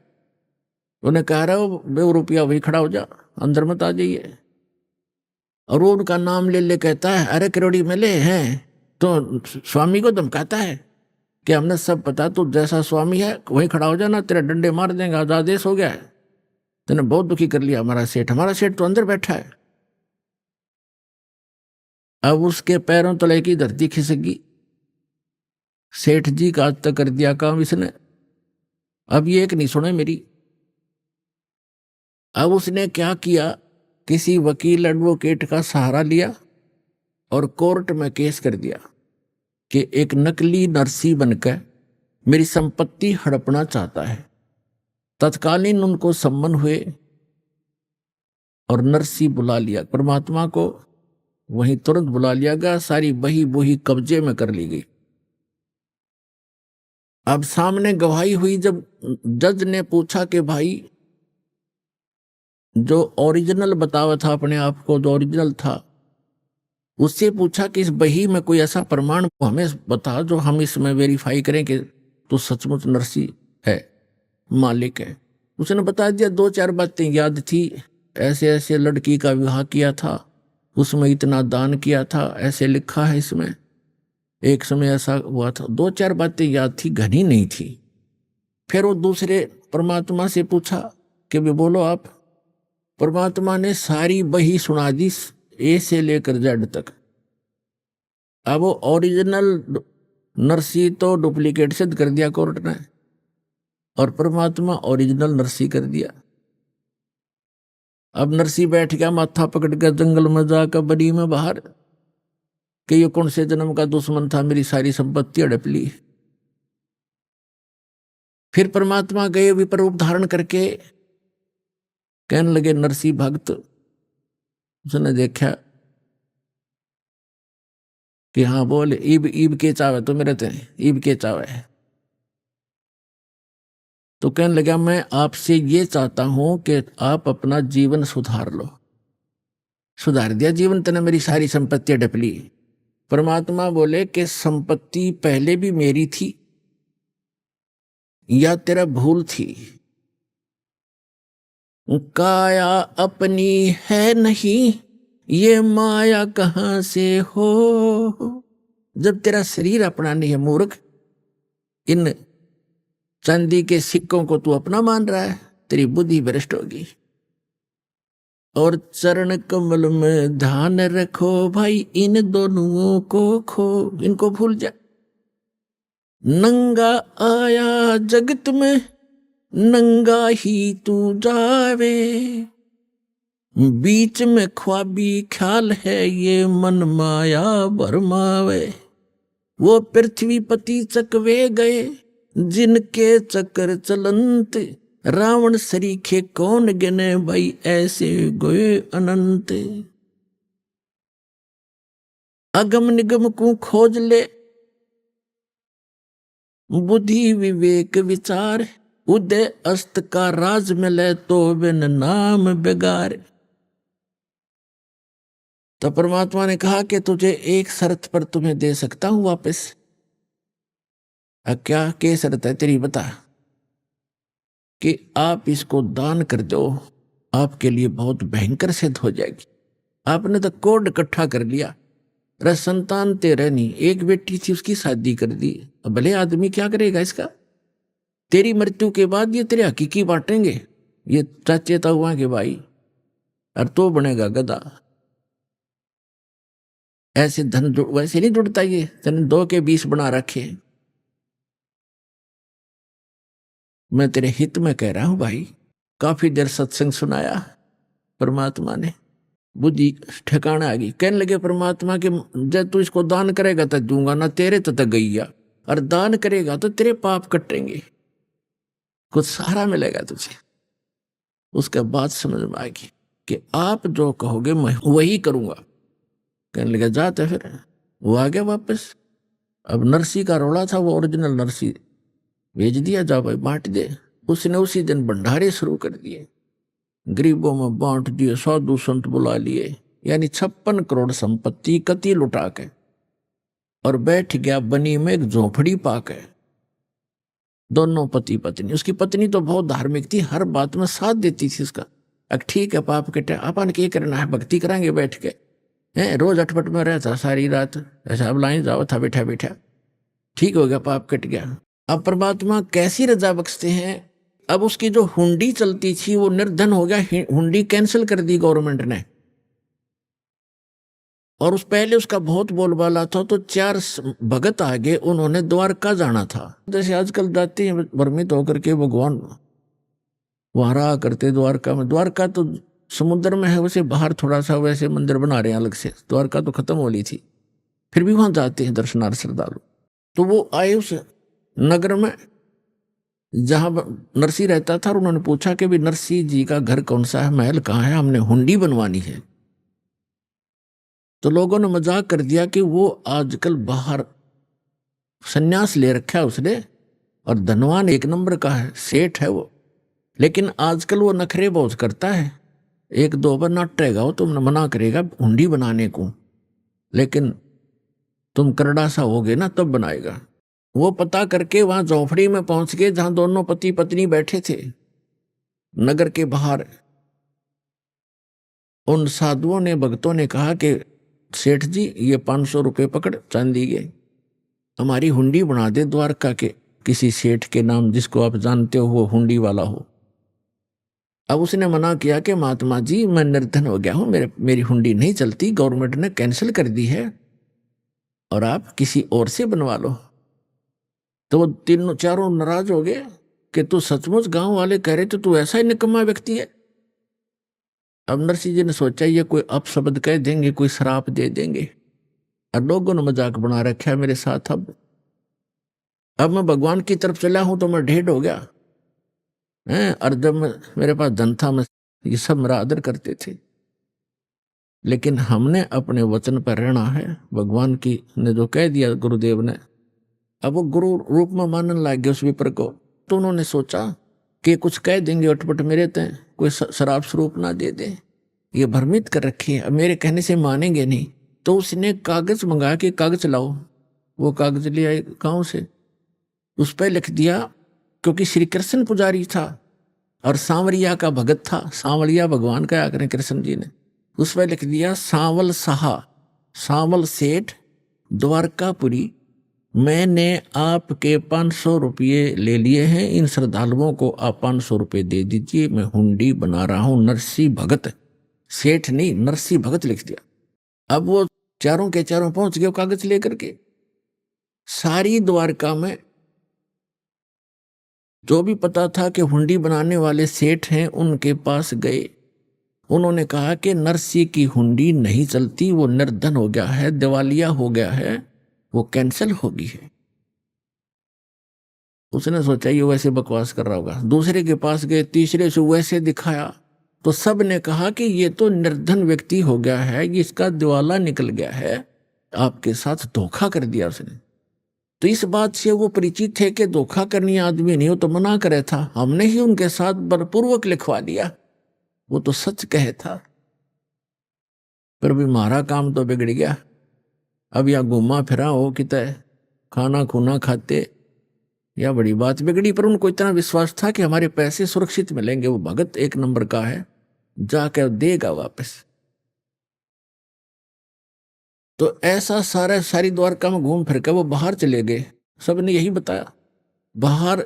उन्हें कह रहा हो, बहुरूपिया वही खड़ा हो जा, अंदर मत आ जाइए। और वो उनका नाम ले ले कहता है, अरे करोड़ी मिले हैं, तो स्वामी को धमकाता है कि हमने सब पता, तो जैसा स्वामी है वही खड़ा हो जाना, तेरे डंडे मार देंगे, आज आदेश हो गया है, तूने बहुत दुखी कर लिया हमारा सेठ तो अंदर बैठा है। अब उसके पैरों तले की धरती खिसक गई। सेठ जी का आज तक कर दिया काम इसने, अब ये एक नहीं सुने मेरी। अब उसने क्या किया, किसी वकील एडवोकेट का सहारा लिया और कोर्ट में केस कर दिया कि एक नकली नरसी बनकर मेरी संपत्ति हड़पना चाहता है। तत्कालीन उनको सम्मन हुए और नरसी बुला लिया, परमात्मा को वहीं तुरंत बुला लिया गया, सारी बही बुही कब्जे में कर ली गई। अब सामने गवाही हुई, जब जज ने पूछा कि भाई जो ओरिजिनल बतावा था अपने आप को, जो ओरिजिनल था, उससे पूछा कि इस बही में कोई ऐसा प्रमाण हमें बता जो हम इसमें वेरीफाई करें कि तू सचमुच नरसी है, मालिक है। उसने बता दिया, 2-4 बातें याद थी, ऐसे ऐसे लड़की का विवाह किया था, उसमें इतना दान किया था, ऐसे लिखा है इसमें, एक समय ऐसा हुआ था। 2-4 बातें याद थी, घनी नहीं थी। फिर वो दूसरे परमात्मा से पूछा कि भी बोलो आप। परमात्मा ने सारी बही सुना दी, ए से लेकर जेड तक। अब वो ओरिजिनल नरसी तो डुप्लीकेट सिद्ध कर दिया कोर्ट ने, और परमात्मा ओरिजिनल नरसी कर दिया। अब नरसी बैठ गया माथा पकड़ कर जंगल में जाकर बड़ी में बाहर कि ये कौन से जन्म का दुश्मन था, मेरी सारी संपत्ति हड़प ली। फिर परमात्मा गए विपर रूप धारण करके, कहने लगे नरसी भक्त। उसने देखा कि हाँ बोल, ईब ईब के चावे तो मेरे थे, ईब के चावे। तो कहने लगा मैं आपसे ये चाहता हूं कि आप अपना जीवन सुधार लो। सुधार दिया जीवन, तेने मेरी सारी संपत्ति हड़प ली। परमात्मा बोले कि संपत्ति पहले भी मेरी थी या तेरा भूल थी? काया अपनी है नहीं, ये माया कहां से हो। जब तेरा शरीर अपना नहीं है मूर्ख, इन चांदी के सिक्कों को तू अपना मान रहा है, तेरी बुद्धि भ्रष्ट होगी। और चरण कमल में ध्यान रखो भाई, इन दोनों को खो, इनको भूल जा। नंगा आया जगत में, नंगा ही तू जावे, बीच में ख्वाबी ख्याल है, ये मन माया भरमावे। वो पृथ्वी पति चकवे गए, जिनके चक्कर चलंत, रावण सरीखे कौन गिने भाई, ऐसे गए अनंत। अगम निगम को खोज ले, बुद्धि विवेक विचार, उदय अस्त का राज मिले, तो बिन नाम बेगार। तो परमात्मा ने कहा कि तुझे एक शर्त पर तुम्हें दे सकता हूं वापस। क्या के शर्त है तेरी, बता। कि आप इसको दान कर दो, आपके लिए बहुत भयंकर सिद्ध हो जाएगी। आपने तो कोड इकट्ठा कर लिया, अरे संतान तेरे नहीं, एक बेटी थी उसकी शादी कर दी। अब भले आदमी क्या करेगा इसका, तेरी मृत्यु के बाद ये तेरे हकीकी बांटेंगे, ये चाचे ताऊआ के भाई, और तो बनेगा गधा। ऐसे धन वैसे नहीं जुड़ता, ये तेने 2 के 20 बना रखे। मैं तेरे हित में कह रहा हूं भाई। काफी देर सत्संग सुनाया, परमात्मा ने बुद्धि ठिकाना आ गई। कहने लगे परमात्मा के, जब तू इसको दान करेगा तो दूंगा ना, तेरे तो गईया, और दान करेगा तो तेरे पाप कटेंगे, कुछ सहारा मिलेगा तुझे। उसके बाद समझ में आएगी कि आप जो कहोगे मैं वही करूंगा। कहने लगा जाते, फिर वो आ गया वापस। अब नरसी का रोड़ा था, वो ओरिजिनल नरसी भेज दिया, जा भाई बांट दे। उसने उसी दिन भंडारे शुरू कर दिए, गरीबों में बांट दिए, साधु संत बुला लिए, यानी 56 करोड़ संपत्ति कति लुटा के, और बैठ गया बनी में एक झोपड़ी पाके। दोनों पति पत्नी, उसकी पत्नी तो बहुत धार्मिक थी, हर बात में साथ देती थी उसका। अब ठीक है पाप कटे, अपन क्या करना है, भक्ति कराएंगे बैठ के। हैं रोज अटपट में रहता सारी रात, ऐसा अब लाइन जाओ था बैठा बैठा, ठीक हो गया, पाप कट गया। अब परमात्मा कैसी रजा बख्शते हैं। अब उसकी जो हुंडी चलती थी वो निर्धन हो गया, हुंडी कैंसिल कर दी गवर्नमेंट ने। और उस पहले उसका बहुत बोलबाला था, तो 4 भगत आगे, उन्होंने द्वारका जाना था। जैसे आजकल जाते हैं भ्रमित होकर के भगवान वहां रहा करते द्वारका में। द्वारका तो समुद्र में है, वैसे बाहर थोड़ा सा वैसे मंदिर बना रहे हैं अलग से, द्वारका तो खत्म हो ली थी, फिर भी वहां जाते हैं दर्शनार्थ श्रद्धालु। तो वो आए उस नगर में जहां नरसी रहता था, और उन्होंने पूछा कि भी नरसी जी का घर कौन सा है, महल कहाँ है, हमने हुंडी बनवानी है। तो लोगों ने मजाक कर दिया कि वो आजकल बाहर सन्यास ले रखा है उसने, और धनवान 1 नंबर का है, सेठ है वो, लेकिन आजकल वो नखरे बहुत करता है। 1-2 बार नाटेगा वो, तुमने मना करेगा हुंडी बनाने को, लेकिन तुम करड़ा सा होगे ना तब बनाएगा। वो पता करके वहां झोपड़ी में पहुंच गए जहां दोनों पति पत्नी बैठे थे। नगर के बाहर उन साधुओं ने, भक्तों ने कहा कि सेठ जी ये 500 रुपये पकड़ चांदी के, हमारी हुंडी बना दे द्वारका के किसी सेठ के नाम जिसको आप जानते हो, वो हुंडी वाला हो। अब उसने मना किया कि महात्मा जी मैं निर्धन हो गया हूं, मेरी हुंडी नहीं चलती, गवर्नमेंट ने कैंसिल कर दी है और आप किसी और से बनवा लो। तो वो तीनों चारों नाराज हो गए कि तू सचमुच, गांव वाले कह रहे थे तू ऐसा ही निकम्मा व्यक्ति है। अब नरसिंह जी ने सोचा ये कोई अपशब्द कह देंगे, कोई श्राप दे देंगे, और लोगों ने मजाक बना रखा है मेरे साथ। अब मैं भगवान की तरफ चला हूं तो मैं ढेर हो गया है। और जब मेरे पास धन था, मैं ये सब मेरा आदर करते थे, लेकिन हमने अपने वचन पर रहना है। भगवान की ने जो कह दिया गुरुदेव ने, अब वो गुरु रूप में मानने लग गए उस विपर को। तो उन्होंने सोचा कि कुछ कह देंगे अटपट मेरे तय, कोई शराब स्वरूप ना दे दे, ये भ्रमित कर रखी है, अब मेरे कहने से मानेंगे नहीं। तो उसने कागज मंगा के, कागज लाओ, वो कागज ले आए गांव से, उस पर लिख दिया, क्योंकि श्री कृष्ण पुजारी था और सांवरिया का भगत था, सांवरिया भगवान का आकर कृष्ण जी ने, उस पर लिख दिया सांवल साहा, सांवल सेठ, द्वारकापुरी, मैंने आपके 500 रुपये ले लिए हैं, इन श्रद्धालुओं को आप 500 रुपये दे दीजिए, मैं हुंडी बना रहा हूं। नरसी भगत, सेठ नहीं, नरसी भगत लिख दिया। अब वो चारों के चारों पहुंच गए कागज लेकर के। सारी द्वारका में जो भी पता था कि हुंडी बनाने वाले सेठ हैं, उनके पास गए। उन्होंने कहा कि नरसी की हुंडी नहीं चलती, वो निर्धन हो गया है, दिवालिया हो गया है, वो कैंसिल होगी है। उसने सोचा ये वैसे बकवास कर रहा होगा। दूसरे के पास गए, तीसरे से वैसे दिखाया, तो सब ने कहा कि ये तो निर्धन व्यक्ति हो गया है, इसका दिवाला निकल गया है, आपके साथ धोखा कर दिया उसने। तो इस बात से वो परिचित थे कि धोखा करनी आदमी नहीं हो तो मना करे था, हमने ही उनके साथ बलपूर्वक लिखवा दिया, वो तो सच कहे था। पर भी हमारा काम तो बिगड़ गया। अब या घूमा फिरा हो कितने खाना खूना खाते, या बड़ी बात बिगड़ी। पर उनको इतना विश्वास था कि हमारे पैसे सुरक्षित मिलेंगे, वो भगत एक नंबर का है, जाकर देगा वापस। तो ऐसा सारी द्वारका में घूम फिर कर वो बाहर चले गए। सबने यही बताया। बाहर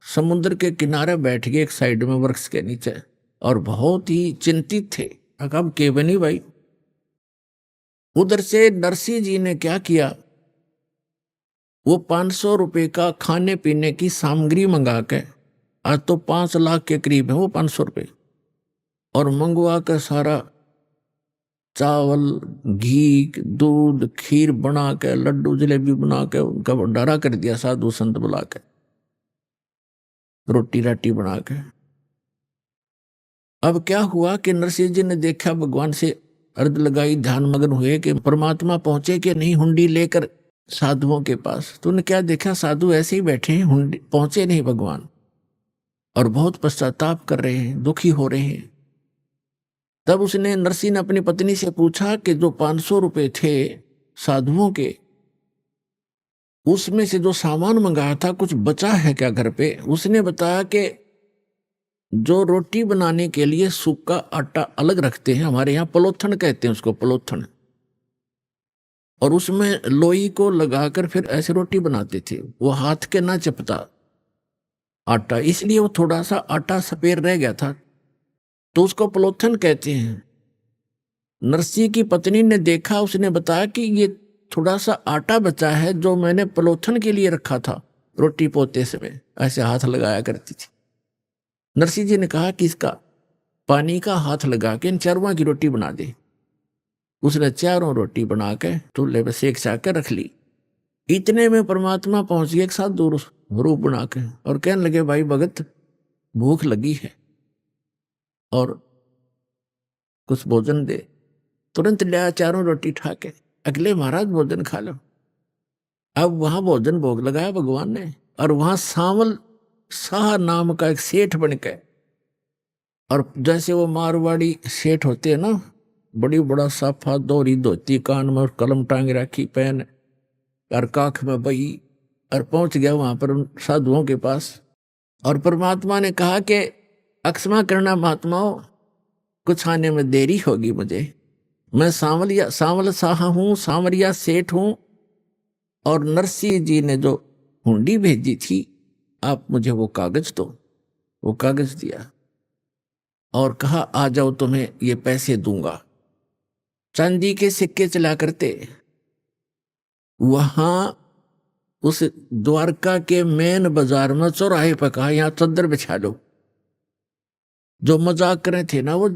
समुद्र के किनारे बैठ गए एक साइड में वृक्ष के नीचे, और बहुत ही चिंतित थे। अब के बनी भाई। उधर से नरसिंह जी ने क्या किया, वो 500 रुपये का खाने पीने की सामग्री मंगा के, आज तो 5 लाख के करीब है वो 500 रुपये, और मंगवा कर सारा चावल, घी, दूध, खीर बना के, लड्डू जलेबी बना के उनका भंडारा कर दिया, साधु संत बुला के, रोटी राटी बना के। अब क्या हुआ कि नरसिंह जी ने देखा, भगवान से अर्ज लगाई, ध्यान मग्न हुए कि परमात्मा पहुंचे कि नहीं हुंडी लेकर साधुओं के पास। तो उन्हें क्या देखा, साधु ऐसे ही बैठे हैं, हुंडी पहुंचे नहीं भगवान, और बहुत पश्चाताप कर रहे हैं, दुखी हो रहे हैं। तब उसने, नरसिंह ने अपनी पत्नी से पूछा कि जो 500 रुपये थे साधुओं के, उसमें से जो सामान मंगाया था कुछ बचा है क्या घर पे? उसने बताया कि जो रोटी बनाने के लिए सूखा आटा अलग रखते हैं, हमारे यहाँ पलोथन कहते हैं उसको, पलोथन, और उसमें लोई को लगाकर फिर ऐसे रोटी बनाते थे, वो हाथ के ना चपता आटा, इसलिए वो थोड़ा सा आटा सफेद रह गया था, तो उसको पलोथन कहते हैं। नरसिंह की पत्नी ने देखा, उसने बताया कि ये थोड़ा सा आटा बचा है जो मैंने पलोथन के लिए रखा था, रोटी पोते समय ऐसे हाथ लगाया करती थी। नरसिंह जी ने कहा कि इसका पानी का हाथ लगा के इन चारों की रोटी बना दे। उसने चारों रोटी बना के चूल्हे पे सेक कर रख ली। इतने में परमात्मा पहुंच गए एक साथ दूर रूप बना के, और कहने लगे, भाई भगत भूख लगी है और कुछ भोजन दे। तुरंत लिया चारों रोटी ठा के, अगले महाराज भोजन खा लो। अब वहां भोजन भोग लगाया भगवान ने, और वहां सांवल शाह नाम का एक सेठ बन के, और जैसे वो मारवाड़ी सेठ होते हैं ना, बड़ी बड़ा साफा, दोहरी धोती, कान में कलम टांग रखी, पेन और काख में बही, और पहुंच गया वहां पर साधुओं के पास। और परमात्मा ने कहा कि अक्षमा करना महात्माओं, कुछ आने में देरी होगी मुझे। मैं सांवल साहा हूं, सांवरिया सेठ हूं, और नरसिंह जी ने जो हुंडी भेजी थी, आप मुझे वो कागज दो। वो कागज दिया और कहा आ जाओ, तुम्हें ये पैसे दूंगा। चांदी के सिक्के चला करते। वहां उस द्वारका के मेन बाजार में चौराहे पर कहा यहां चद्दर बिछा दो। जो मजाक करे थे ना वो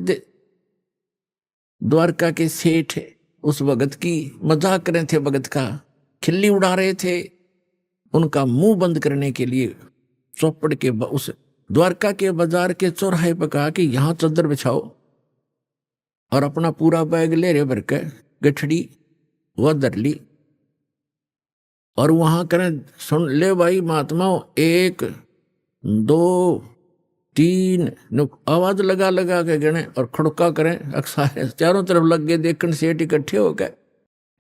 द्वारका के सेठ उस भगत की मजाक करे थे, भगत का खिल्ली उड़ा रहे थे, उनका मुंह बंद करने के लिए चौपड़ के उस द्वारका के बाजार के चौराहे पर कहा कि यहां चद्दर बिछाओ, और अपना पूरा बैग ले रहे भर के गठड़ी वह धर ली, और वहां करें सुन ले भाई महात्माओं, 1 2 3 आवाज लगा लगा के गिने और खड़का करें। अक्सर चारों तरफ लग गए देखने, सेठ इकट्ठे हो गए।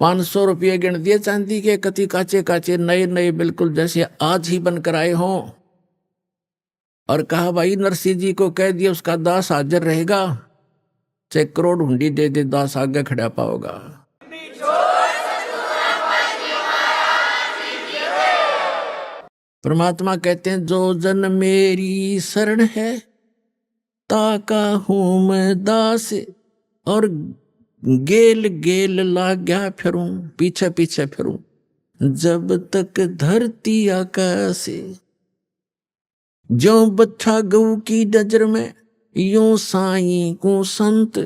500 रुपये गिन दिए चांदी के, कति काचे काचे नए नए बिल्कुल जैसे आज ही बनकर आए हों, और कहा भाई नरसिंह जी को कह दिया उसका दास हाजिर रहेगा, चाहे करोड़ हुंडी दे दे, दास आगे खड़ा पाओगा। परमात्मा कहते हैं जो जन मेरी शरण है ताका हूं मैं दास, और गेल गेल लाग्या फिरूं, पीछे पीछे फिरूं जब तक धरती आकाश। जो बच्चा गऊ की नजर में यूं साईं को संत,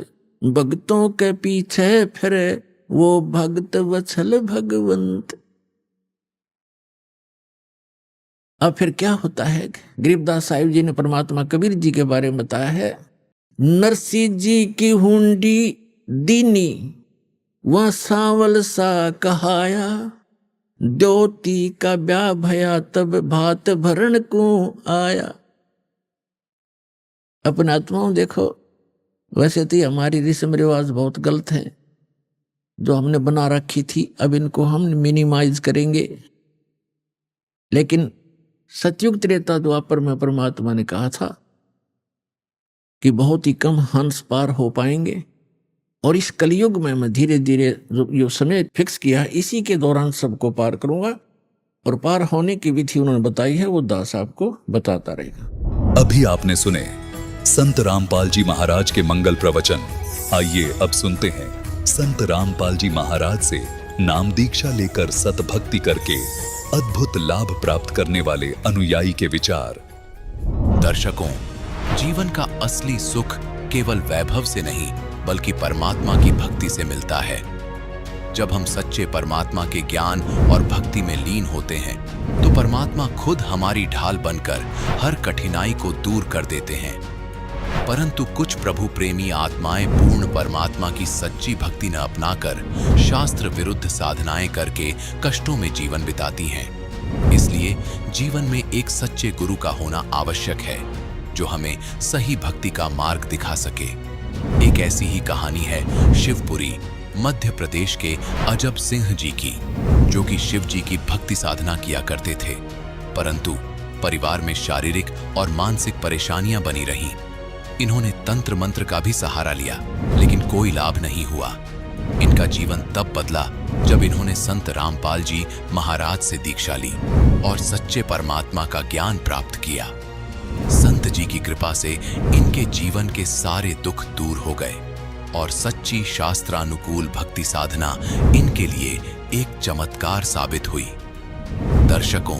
भक्तों के पीछे फिरे वो भक्त वत्सल भगवंत। अब फिर क्या होता है? गरीबदास साहिब जी ने परमात्मा कबीर जी के बारे में बताया है, नरसिंह जी की हुंडी दीनी वह सांवल सा कहाया, द्योती का ब्याह भया तब भात भरण को आया। अपने आत्माओं देखो, वैसे तो हमारी रस्म रिवाज बहुत गलत है जो हमने बना रखी थी, अब इनको हम मिनिमाइज करेंगे। लेकिन सतयुग त्रेता द्वापर में परमात्मा ने कहा था कि बहुत ही कम हंस पार हो पाएंगे, और इस कलयुग में मैं धीरे धीरे जो समय फिक्स किया इसी के दौरान सबको पार करूंगा, और पार होने की विधि उन्होंने बताई है, वो दास आपको बताता रहेगा। अभी आपने सुने संत रामपाल जी महाराज के मंगल प्रवचन। आइए अब सुनते हैं संत रामपाल जी महाराज से नाम दीक्षा लेकर सतभक्ति करके अद्भुत लाभ प्राप्त करने वाले अनुयायी के विचार। दर्शकों, जीवन का असली सुख केवल वैभव से नहीं बल्कि परमात्मा की भक्ति से मिलता है। जब हम सच्चे परमात्मा के ज्ञान और भक्ति में लीन होते हैं तो परमात्मा खुद हमारी ढाल बनकर हर कठिनाई को दूर कर देते हैं। परंतु कुछ प्रभु प्रेमी आत्माएं पूर्ण परमात्मा की सच्ची भक्ति न अपनाकर शास्त्र विरुद्ध साधनाएं करके कष्टों में जीवन बिताती हैं। इसलिए जीवन में एक सच्चे गुरु का होना आवश्यक है जो हमें सही भक्ति का मार्ग दिखा सके। एक ऐसी ही कहानी है शिवपुरी मध्य प्रदेश के अजब सिंह जी की, जो कि शिव जी की भक्ति साधना किया करते थे, परंतु परिवार में शारीरिक और मानसिक परेशानियां बनी रहीं। इन्होंने तंत्र मंत्र का भी सहारा लिया लेकिन कोई लाभ नहीं हुआ। इनका जीवन तब बदला जब इन्होंने संत रामपाल जी महाराज से दीक्षा ली और सच्चे परमात्मा का ज्ञान प्राप्त किया। संत जी की कृपा से इनके जीवन के सारे दुख दूर हो गए और सच्ची शास्त्रानुकूल भक्ति साधना इनके लिए एक चमत्कार साबित हुई। दर्शकों,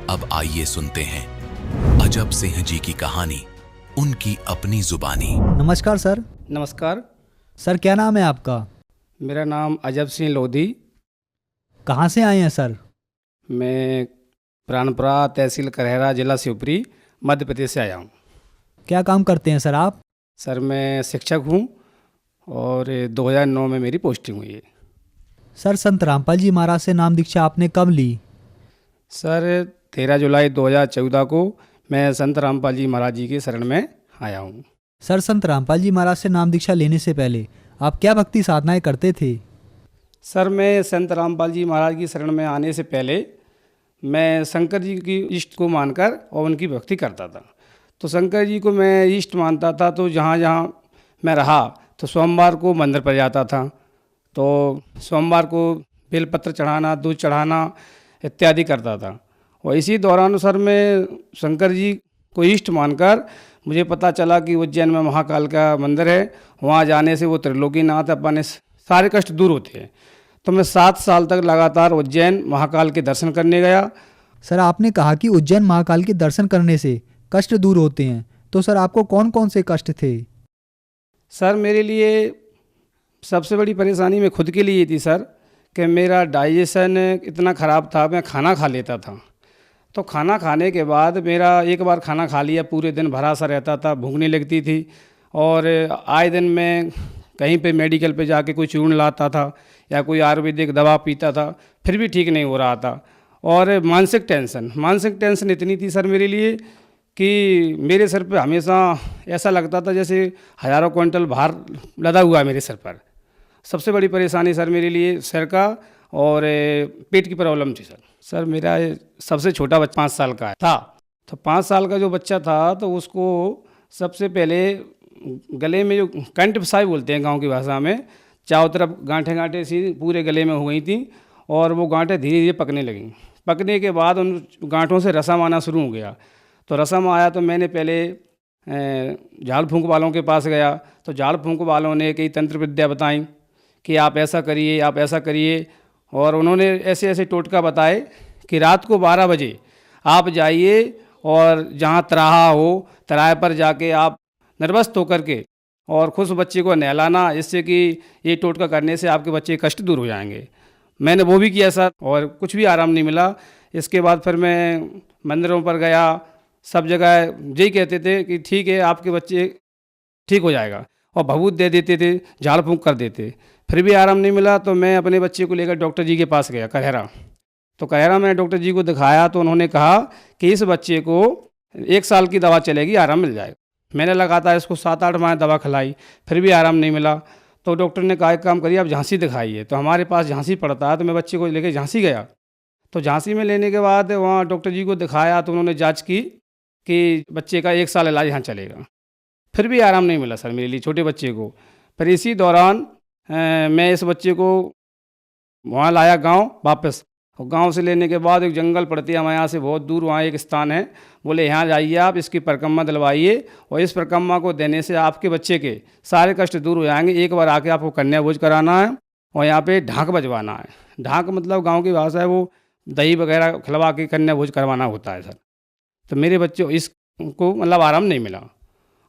अब आइए सुनते हैं अजब सिंह जी की कहानी, उनकी अपनी जुबानी। नमस्कार सर। नमस्कार। सर क्या नाम है आपका? मेरा नाम अजब सिंह लोधी। कहाँ से आए हैं सर? मैं प्राणपुरा तहसील करहरा जिला शिवपुरी मध्य प्रदेश से आया हूँ। क्या काम करते हैं सर आप? सर मैं शिक्षक हूँ और 2009 में मेरी पोस्टिंग हुई है। सर संत रामपाल जी महाराज से नाम दीक्षा आपने कब ली? सर 13 जुलाई 2014 को मैं संत रामपाल जी महाराज जी के शरण में आया हूँ। सर संत रामपाल जी महाराज से नाम दीक्षा लेने से पहले आप क्या भक्ति साधनाएं करते थे? सर मैं संत रामपाल जी महाराज की शरण में आने से पहले मैं शंकर जी की इष्ट को मानकर और उनकी भक्ति करता था। तो शंकर जी को मैं इष्ट मानता था, तो जहाँ जहाँ मैं रहा तो सोमवार को मंदिर पर जाता था। तो सोमवार को बेलपत्र चढ़ाना, दूध चढ़ाना इत्यादि करता था। और इसी दौरान सर मैं शंकर जी को इष्ट मानकर मुझे पता चला कि उज्जैन में महाकाल का मंदिर है, वहाँ जाने से वो त्रिलोकीनाथ अपने सारे कष्ट दूर होते हैं। तो मैं 7 साल तक लगातार उज्जैन महाकाल के दर्शन करने गया। सर आपने कहा कि उज्जैन महाकाल के दर्शन करने से कष्ट दूर होते हैं, तो सर आपको कौन कौन से कष्ट थे? सर मेरे लिए सबसे बड़ी परेशानी मैं खुद के लिए थी सर, कि मेरा डाइजेशन इतना ख़राब था। मैं खाना खा लेता था, तो खाना खाने के बाद मेरा एक बार खाना खा लिया पूरे दिन भरा सा रहता था, भूख नहीं लगती थी। और आए दिन मैं कहीं पे मेडिकल पे जाके कोई चूर्ण लाता था या कोई आयुर्वेदिक दवा पीता था, फिर भी ठीक नहीं हो रहा था। और मानसिक टेंशन इतनी थी सर मेरे लिए कि मेरे सर पे हमेशा ऐसा लगता था जैसे हज़ारों क्विंटल भार लदा हुआ है मेरे सर पर। सबसे बड़ी परेशानी सर मेरे लिए सिर का और पेट की प्रॉब्लम थी सर। सर मेरा सबसे छोटा बच्चा 5 साल का था, तो 5 साल का जो बच्चा था तो उसको सबसे पहले गले में जो कंठ फसाई बोलते हैं गांव की भाषा में, चारों तरफ गांठें सी पूरे गले में हो गई थी और वो गांठें धीरे धीरे पकने लगीं। पकने के बाद उन गांठों से रसम आना शुरू हो गया। तो रसम आया तो मैंने पहले झाड़ फूंक वालों के पास गया, तो झाड़ फूंक वालों ने कई तंत्र विद्या बताई कि आप ऐसा करिए, आप ऐसा करिए। और उन्होंने ऐसे ऐसे टोटका बताए कि रात को 12 बजे आप जाइए और जहाँ तराहा हो, तराहे पर जाके आप निर्वस्त होकर के और खुद बच्चे को नहलाना, इससे कि ये टोटका करने से आपके बच्चे के कष्ट दूर हो जाएंगे। मैंने वो भी किया सर, और कुछ भी आराम नहीं मिला। इसके बाद फिर मैं मंदिरों पर गया, सब जगह यही कहते थे कि ठीक है आपके बच्चे ठीक हो जाएगा, और भभूत दे देते थे, झाड़ फूंक कर देते, फिर भी आराम नहीं मिला। तो मैं अपने बच्चे को लेकर डॉक्टर जी के पास गया कहरा। तो कहरा में डॉक्टर जी को दिखाया तो उन्होंने कहा कि इस बच्चे को 1 साल की दवा चलेगी, आराम मिल जाएगा। मैंने लगातार इसको 7-8 माह दवा खिलाई, फिर भी आराम नहीं मिला। तो डॉक्टर ने कहा एक काम करिए आप झांसी दिखाइए। तो हमारे पास झांसी पड़ता है, तो मैं बच्चे को लेकर झांसी गया। तो झांसी में लेने के बाद वहाँ डॉक्टर जी को दिखाया तो उन्होंने जाँच की कि बच्चे का 1 साल इलाज यहाँ चलेगा, फिर भी आराम नहीं मिला सर मेरे लिए, छोटे बच्चे को। फिर इसी दौरान मैं इस बच्चे को वहाँ लाया गांव वापस, और गांव से लेने के बाद एक जंगल पड़ती है हमारे यहाँ से बहुत दूर, वहाँ एक स्थान है, बोले यहाँ जाइए आप, इसकी परिक्रमा दिलवाइए और इस परिक्रमा को देने से आपके बच्चे के सारे कष्ट दूर हो जाएंगे। एक बार आके आपको कन्या भोज कराना है और यहाँ पे ढाक बजवाना है। ढाक मतलब गाँव की भाषा है, वो दही वगैरह खिलवा के कन्या भोज करवाना होता है सर। तो मेरे बच्चे इसको मतलब आराम नहीं मिला।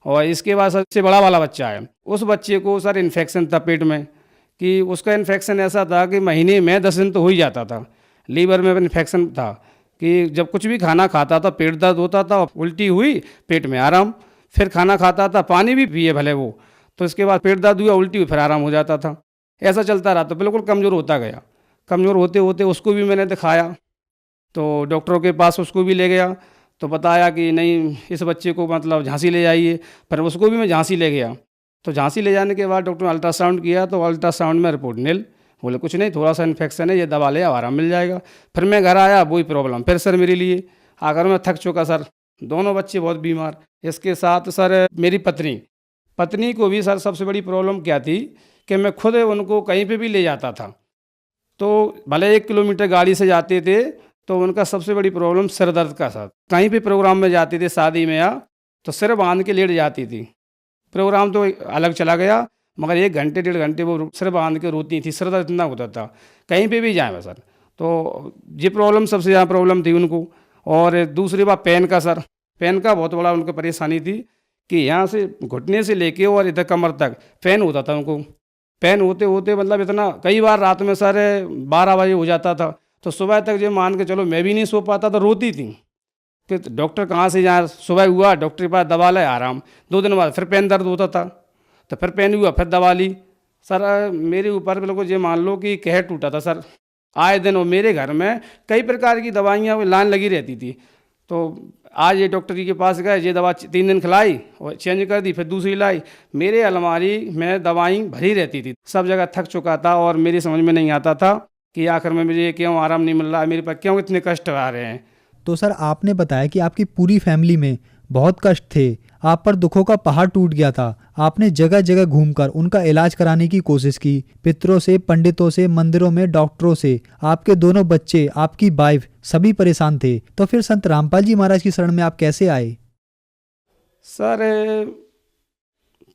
और इसके बाद सबसे बड़ा वाला बच्चा है, उस बच्चे को सर इन्फेक्शन था पेट में, कि उसका इन्फेक्शन ऐसा था कि महीने में 10 दिन तो हो ही जाता था। लीवर में इन्फेक्शन था कि जब कुछ भी खाना खाता था पेट दर्द होता था, उल्टी हुई पेट में आराम, फिर खाना खाता था पानी भी पिए भले वो, तो इसके बाद पेट दर्द हुआ, उल्टी हुई, फिर आराम हो जाता था। ऐसा चलता रहा, तो बिल्कुल कमज़ोर होता गया। कमज़ोर होते होते उसको भी मैंने दिखाया, तो डॉक्टरों के पास उसको भी ले गया, तो बताया कि नहीं इस बच्चे को मतलब झांसी ले जाइए। पर उसको भी मैं झांसी ले गया। तो झांसी ले जाने के बाद डॉक्टर ने अल्ट्रासाउंड किया, तो अल्ट्रासाउंड में रिपोर्ट नील, बोले कुछ नहीं, थोड़ा सा इन्फेक्शन है, ये दवा ले आराम मिल जाएगा। फिर मैं घर आया, वही प्रॉब्लम फिर सर मेरे लिए। आकर मैं थक चुका सर, दोनों बच्चे बहुत बीमार। इसके साथ सर मेरी पत्नी को भी सर सबसे बड़ी प्रॉब्लम क्या थी कि मैं खुद उनको कहीं पर भी ले जाता था, तो भले 1 किलोमीटर गाड़ी से जाते थे, तो उनका सबसे बड़ी प्रॉब्लम सिर दर्द का साथ। कहीं भी प्रोग्राम में जाते थे शादी में या, तो सिर बांध के लेट जाती थी। प्रोग्राम तो अलग चला गया, मगर 1 घंटे 1.5 घंटे वो सिर बांध के रोती थी, सिर दर्द इतना होता था कहीं पे भी जाए सर। तो ये प्रॉब्लम सबसे ज़्यादा प्रॉब्लम थी उनको। और दूसरी बात पेन का सर, पेन का बहुत बड़ा उनको परेशानी थी कि यहाँ से घुटने से लेके और इधर कमर तक पेन होता था उनको। पेन होते होते मतलब इतना, कई बार रात में सर 12 बजे हो जाता था, तो सुबह तक जो मान के चलो मैं भी नहीं सो पाता था, रोती थी कि डॉक्टर कहाँ से जाए। सुबह हुआ डॉक्टर के पास दवा ले, आराम। 2 दिन बाद फिर पेन दर्द होता था, तो फिर पेन हुआ, फिर दवा ली। सर मेरे ऊपर बिल्कुल ये मान लो कि कहर टूटा था सर। आए दिन वो मेरे घर में कई प्रकार की दवाइयाँ लाइन लगी रहती थी। तो आज ये डॉक्टर जी के पास गए, ये दवा 3 दिन खिलाई और चेंज कर दी, फिर दूसरी लाई। मेरे अलमारी में दवाई भरी रहती थी, सब जगह थक चुका था और मेरी समझ में नहीं आता था कि आखिर में मुझे क्यों आराम नहीं मिल रहा है, मेरे पर क्यों इतने कष्ट आ रहे हैं। तो सर आपने बताया कि आपकी पूरी फैमिली में बहुत कष्ट थे, आप पर दुखों का पहाड़ टूट गया था। आपने जगह जगह घूमकर उनका इलाज कराने की कोशिश की, पितरों से, पंडितों से, मंदिरों में, डॉक्टरों से। आपके दोनों बच्चे, आपकी वाइफ, सभी परेशान थे। तो फिर संत रामपाल जी महाराज की शरण में आप कैसे आए? सर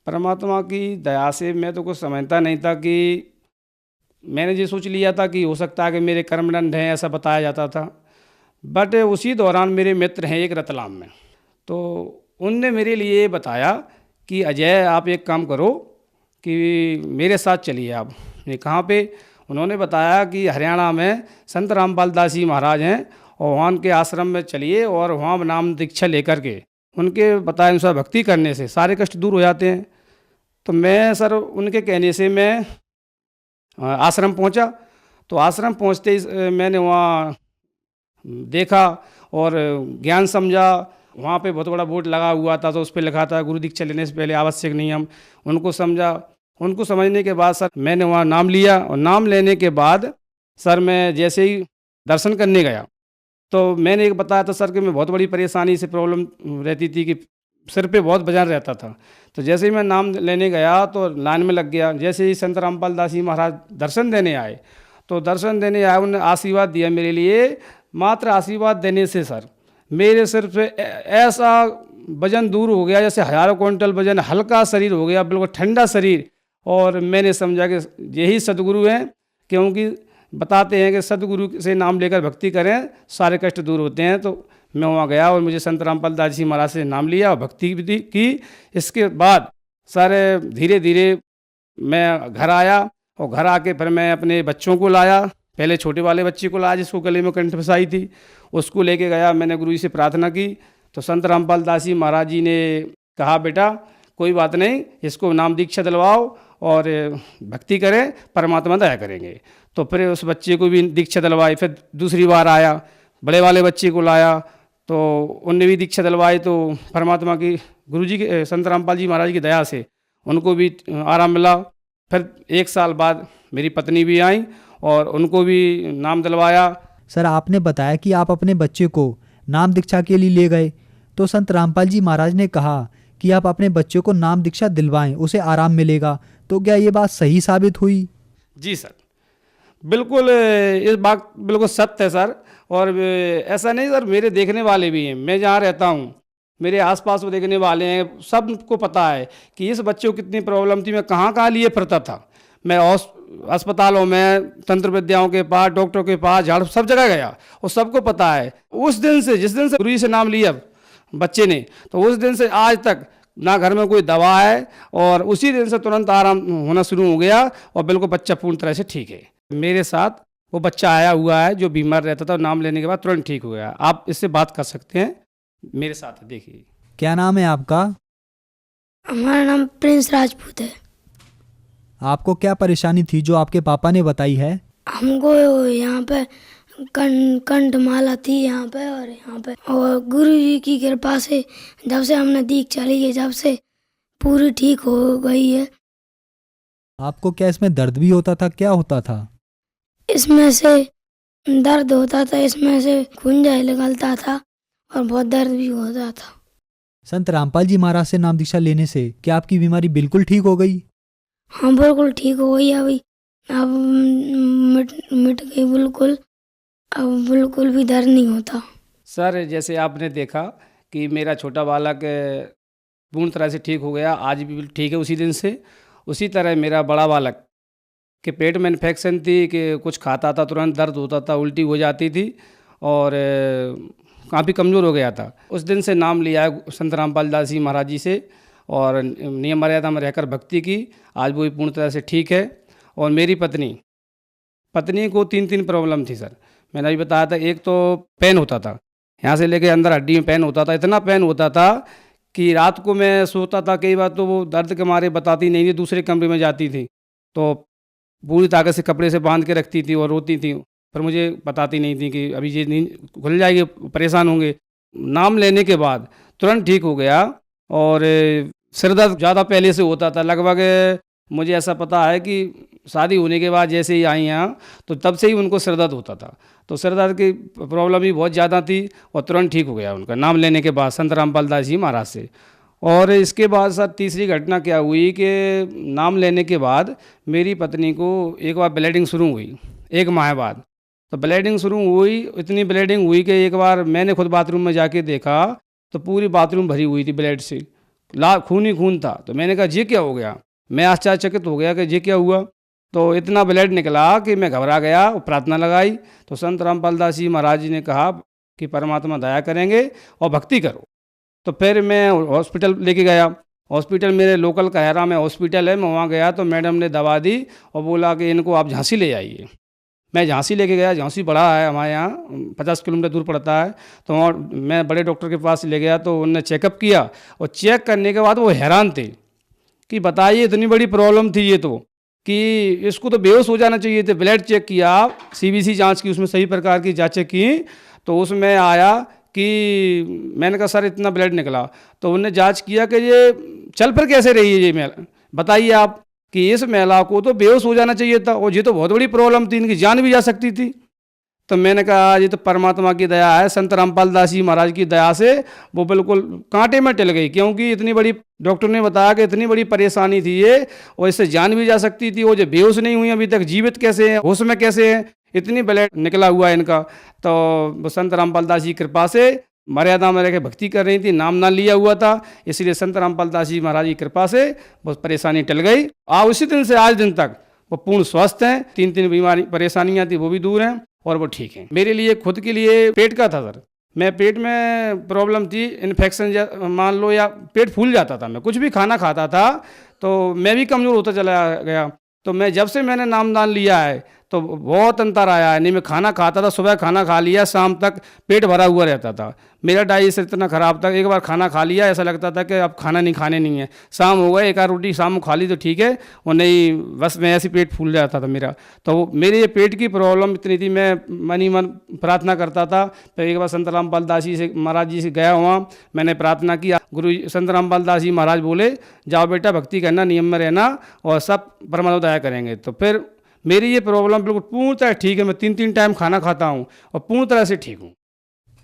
परमात्मा की दया से मैं तो कुछ समझता नहीं था कि मैंने ये सोच लिया था कि हो सकता है कि मेरे कर्मदंड हैं, ऐसा बताया जाता था। बट उसी दौरान मेरे मित्र हैं एक रतलाम में, तो उनने मेरे लिए बताया कि अजय आप एक काम करो कि मेरे साथ चलिए आप। ये कहाँ पे? उन्होंने बताया कि हरियाणा में संत रामपाल दास जी महाराज हैं और वहाँ के आश्रम में चलिए और वहाँ नाम दीक्षा लेकर के उनके बताए अनुसार भक्ति करने से सारे कष्ट दूर हो जाते हैं। तो मैं सर उनके कहने से मैं आश्रम पहुंचा। तो आश्रम पहुंचते ही मैंने वहाँ देखा और ज्ञान समझा। वहाँ पे बहुत बड़ा बोर्ड लगा हुआ था, तो उस पर लिखा था गुरु दीक्षा लेने से पहले आवश्यक नियम। उनको समझा, उनको समझने के बाद सर मैंने वहाँ नाम लिया और नाम लेने के बाद सर मैं जैसे ही दर्शन करने गया तो मैंने एक बताया था सर कि मैं बहुत बड़ी परेशानी से प्रॉब्लम रहती थी कि सिर पे बहुत वजन रहता था। तो जैसे ही मैं नाम लेने गया तो लाइन में लग गया। जैसे ही संत रामपाल दास जी महाराज दर्शन देने आए तो दर्शन देने आए, उन्होंने आशीर्वाद दिया मेरे लिए। मात्र आशीर्वाद देने से सर मेरे सिर से ऐसा वजन दूर हो गया जैसे हजारों क्विंटल वजन, हल्का शरीर हो गया, बिल्कुल ठंडा शरीर। और मैंने समझा कि यही सदगुरु हैं, क्योंकि बताते हैं कि सदगुरु से नाम लेकर भक्ति करें सारे कष्ट दूर होते हैं। तो मैं वहाँ गया और मुझे संत रामपाल दास जी महाराज से नाम लिया और भक्ति भी की। इसके बाद सर धीरे धीरे मैं घर आया और घर आके फिर मैं अपने बच्चों को लाया। पहले छोटे वाले बच्चे को लाया जिसको गले में कंठ फंसाई थी, उसको लेके गया। मैंने गुरु जी से प्रार्थना की तो संत रामपाल दास जी महाराज जी ने कहा बेटा कोई बात नहीं, इसको नाम दीक्षा दिलवाओ और भक्ति करें, परमात्मा दया करेंगे। तो फिर उस बच्चे को भी दीक्षा दिलवाई। फिर दूसरी बार आया, बड़े वाले बच्चे को लाया तो उनने भी दीक्षा दिलवाई। तो परमात्मा की, गुरु जी के, संत रामपाल जी महाराज की दया से उनको भी आराम मिला। फिर 1 साल बाद मेरी पत्नी भी आई और उनको भी नाम दिलवाया। सर आपने बताया कि आप अपने बच्चे को नाम दीक्षा के लिए ले गए, तो संत रामपाल जी महाराज ने कहा कि आप अपने बच्चे को नाम दीक्षा दिलवाएं, उसे आराम मिलेगा। तो क्या ये बात सही साबित हुई? जी सर, बिल्कुल इस बात बिल्कुल सत्य है सर। और ऐसा नहीं सर, मेरे देखने वाले भी हैं। मैं जहाँ रहता हूँ मेरे आसपास वो देखने वाले हैं, सबको पता है कि इस बच्चे को कितनी प्रॉब्लम थी। मैं कहाँ कहाँ लिए फिरता था, मैं अस्पतालों में, तंत्र विद्याओं के पास, डॉक्टरों के पास, झाड़ सब जगह गया और सबको पता है। उस दिन से, जिस दिन से गुरु जी से नाम लिया बच्चे ने, तो उस दिन से आज तक ना घर में कोई दवा है और उसी दिन से तुरंत आराम होना शुरू हो गया और बिल्कुल बच्चा पूर्ण तरह से ठीक है। मेरे साथ वो बच्चा आया हुआ है जो बीमार रहता था, नाम लेने के बाद तुरंत ठीक हो गया। आप इससे बात कर सकते हैं, मेरे साथ है, देखिए। क्या नाम है आपका? हमारा नाम प्रिंस राजपूत है। आपको क्या परेशानी थी जो आपके पापा ने बताई है? हमको यहाँ पे कंठमाला थी यहाँ पे और यहाँ पे, और गुरु जी की कृपा से जब से हमने दीक्षा ली है जब से पूरी ठीक हो गई है। आपको क्या इसमें दर्द भी होता था? क्या होता था? इसमें से दर्द होता था, इसमें से खून निकलता था और बहुत दर्द भी होता था। संत रामपाल जी महाराज से नाम दीक्षा लेने से क्या आपकी बीमारी बिल्कुल ठीक हो गई? हाँ बिल्कुल ठीक हो गई। अभी अब मिट गई बिल्कुल, अब बिल्कुल भी दर्द नहीं होता। सर जैसे आपने देखा कि मेरा छोटा बालक पूर्ण तरह से ठीक हो गया, आज भी ठीक है उसी दिन से। उसी तरह मेरा बड़ा बालक के पेट में इन्फेक्शन थी कि कुछ खाता था तुरंत दर्द होता था, उल्टी हो जाती थी और काफ़ी कमज़ोर हो गया था। उस दिन से नाम लिया संत रामपाल दास जी महाराज जी से और नियम मर्यादा में रहकर भक्ति की। आज वो पूर्ण तरह से ठीक है। और मेरी पत्नी को 3 प्रॉब्लम थी सर, मैंने अभी बताया था। एक तो पेन होता था, यहाँ से लेके अंदर हड्डी में पेन होता था, इतना पेन होता था कि रात को मैं सोता था कई बार तो वो दर्द के मारे बताती नहीं थी, दूसरे कमरे में जाती थी तो पूरी ताकत से कपड़े से बांध के रखती थी और रोती थी, पर मुझे बताती नहीं थी कि अभी ये नींद खुल जाएगी, परेशान होंगे। नाम लेने के बाद तुरंत ठीक हो गया। और सिर दर्द ज़्यादा पहले से होता था, लगभग मुझे ऐसा पता है कि शादी होने के बाद जैसे ही आई यहाँ तो तब से ही उनको सिर दर्द होता था। तो सिर दर्द की प्रॉब्लम भी बहुत ज़्यादा थी और तुरंत ठीक हो गया उनका नाम लेने के बाद संत रामपाल दास जी महाराज से। और इसके बाद सर तीसरी घटना क्या हुई कि नाम लेने के बाद मेरी पत्नी को एक बार ब्लीडिंग शुरू हुई 1 माह बाद। तो ब्लीडिंग शुरू हुई, इतनी ब्लीडिंग हुई कि एक बार मैंने खुद बाथरूम में जाके देखा तो पूरी बाथरूम भरी हुई थी ब्लड से, खून ही खून था। तो मैंने कहा ये क्या हो गया, मैं आश्चर्यचकित हो गया कि ये क्या हुआ। तो इतना ब्लड निकला कि मैं घबरा गया और प्रार्थना लगाई। तो संत रामपाल दास जी महाराज जी ने कहा कि परमात्मा दया करेंगे और भक्ति करो। तो फिर मैं हॉस्पिटल लेके गया। हॉस्पिटल मेरे लोकल कहरा में हॉस्पिटल है, मैं वहाँ गया तो मैडम ने दवा दी और बोला कि इनको आप झांसी ले जाइए। मैं झांसी लेके गया, झांसी बड़ा है हमारे यहाँ 50 किलोमीटर दूर पड़ता है। तो वहाँ मैं बड़े डॉक्टर के पास ले गया तो उन्होंने चेकअप किया और चेक करने के बाद वो हैरान थे कि बताइए इतनी बड़ी प्रॉब्लम थी ये तो कि इसको तो बेहोश हो जाना चाहिए थे। ब्लड चेक किया, CBC जांच की, उसमें सही प्रकार की जांचें की तो उसमें आया कि मैंने कहा सर इतना ब्लड निकला। तो उन्होंने जांच किया कि ये चल फिर कैसे रही है ये महिला, बताइए आप कि इस महिला को तो बेहोश हो जाना चाहिए था और ये तो बहुत बड़ी प्रॉब्लम थी, इनकी जान भी जा सकती थी। तो मैंने कहा ये तो परमात्मा की दया है, संत रामपाल दास जी महाराज की दया से वो बिल्कुल कांटे में टिल गई, क्योंकि इतनी बड़ी डॉक्टर ने बताया कि इतनी बड़ी परेशानी थी ये और इससे जान भी जा सकती थी। वो जो बेहोश नहीं हुई अभी तक, जीवित कैसे हैं, होश में कैसे हैं, इतनी ब्लड निकला हुआ है इनका। तो संत रामपाल दास जी कृपा से मर्यादा में रह के भक्ति कर रही थी, नाम ना लिया हुआ था, इसलिए संत रामपाल दास जी महाराज की कृपा से बहुत परेशानी टल गई। उसी दिन से आज दिन तक वो पूर्ण स्वस्थ हैं। 3 बीमारी परेशानियां थी वो भी दूर हैं और वो ठीक हैं। मेरे लिए खुद के लिए पेट का था सर, मैं पेट में प्रॉब्लम थी, इन्फेक्शन मान लो या पेट फूल जाता था। मैं कुछ भी खाना खाता था तो मैं भी कमज़ोर होता चला गया। तो मैं जब से मैंने नामदान लिया है तो बहुत अंतर आया है। नहीं मैं खाना खाता था, सुबह खाना खा लिया, शाम तक पेट भरा हुआ रहता था। मेरा डाइजेशन इतना ख़राब था, एक बार खाना खा लिया ऐसा लगता था कि अब खाना नहीं खाने नहीं है। शाम हो गया, 1 आध रोटी शाम को खा ली तो ठीक है, और नहीं बस मैं ऐसे पेट फूल जाता था मेरा। तो मेरे ये पेट की प्रॉब्लम इतनी थी, मैं मन ही मन प्रार्थना करता था। फिर एक बार संत रामपाल दास जी से महाराज जी से गया, वहाँ मैंने प्रार्थना की। गुरु संत रामपाल दास जी महाराज बोले जाओ बेटा भक्ति करना, नियम में रहना और सब परमात्मा दया करेंगे। तो फिर मेरी ये प्रॉब्लम बिल्कुल पूर्ण तरह ठीक है। मैं 3 टाइम खाना खाता हूँ और पूर्ण तरह से ठीक हूँ।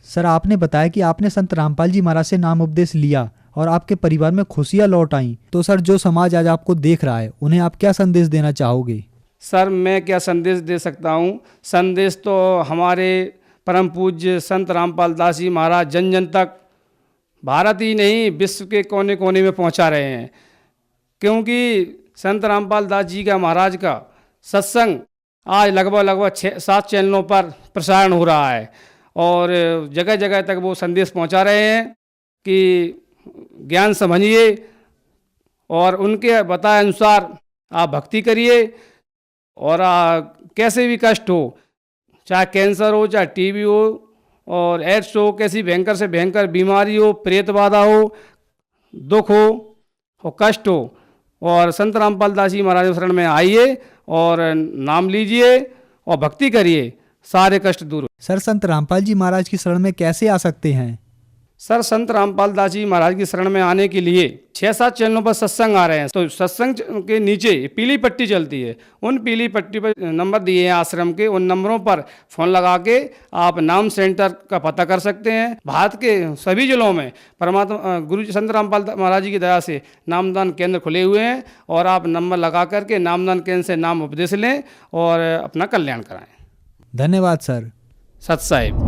सर आपने बताया कि आपने संत रामपाल जी महाराज से नाम उपदेश लिया और आपके परिवार में खुशियाँ लौट आईं। तो सर जो समाज आज आपको देख रहा है उन्हें आप क्या संदेश देना चाहोगे? सर मैं क्या संदेश दे सकता हूँ, संदेश तो हमारे परम पूज्य संत रामपाल दास जी महाराज जन जन तक, भारत ही नहीं विश्व के कोने कोने में पहुँचा रहे हैं। क्योंकि संत रामपाल दास जी का महाराज का सत्संग आज लगभग 6-7 चैनलों पर प्रसारण हो रहा है और जगह जगह तक वो संदेश पहुंचा रहे हैं कि ज्ञान समझिए और उनके बताए अनुसार आप भक्ति करिए। और कैसे भी कष्ट हो, चाहे कैंसर हो, चाहे टीबी हो और एड्स हो, कैसी भयंकर से भयंकर बीमारी हो, प्रेत बाधा हो, दुख हो और कष्ट हो, और संत रामपाल दास जी महाराज शरण में आइए और नाम लीजिए और भक्ति करिए, सारे कष्ट दूर। सर संत रामपाल जी महाराज की शरण में कैसे आ सकते हैं? सर संत रामपाल दास जी महाराज की शरण में आने के लिए 6-7 चैनलों पर सत्संग आ रहे हैं। तो सत्संग के नीचे पीली पट्टी चलती है, उन पीली पट्टी पर नंबर दिए हैं आश्रम के, उन नंबरों पर फ़ोन लगा के आप नाम सेंटर का पता कर सकते हैं। भारत के सभी जिलों में परमात्मा गुरु संत रामपाल महाराज जी की दया से नामदान केंद्र खुले हुए हैं और आप नंबर लगा करके नामदान केंद्र से नाम उपदेश लें और अपना कल्याण कराएँ। धन्यवाद सर। सत साहिब।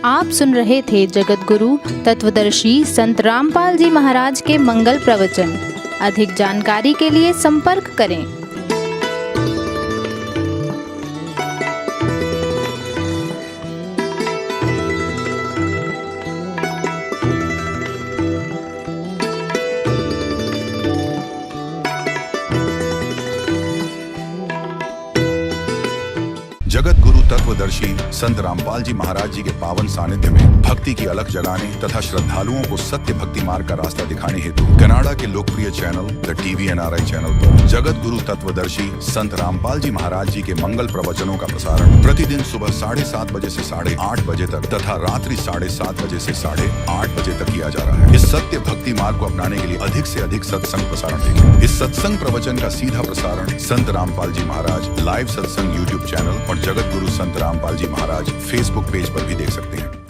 आप सुन रहे थे जगत गुरु तत्वदर्शी संत रामपाल जी महाराज के मंगल प्रवचन। अधिक जानकारी के लिए संपर्क करें। जगत गुरु तत्वदर्शी संत रामपाल जी महाराज जी के पावन सानिध्य में भक्ति की अलख जगाने तथा श्रद्धालुओं को सत्य भक्ति मार्ग का रास्ता दिखाने हेतु कनाडा के लोकप्रिय channel the TV NRI channel पर जगत गुरु तत्वदर्शी संत रामपाल जी महाराज जी के मंगल प्रवचनों का प्रसारण प्रतिदिन सुबह 7:30 बजे से 8:30 बजे तक तथा रात्रि 7:30 बजे से 8:30 बजे तक किया जा रहा है। इस सत्य भक्ति मार्ग को अपनाने के लिए अधिक से अधिक सत्संग प्रसारण देखें। इस सत्संग प्रवचन का सीधा प्रसारण संत रामपाल जी महाराज लाइव सत्संग YouTube चैनल और जगत गुरु संत रामपाल जी महाराज फेसबुक पेज पर भी देख सकते हैं।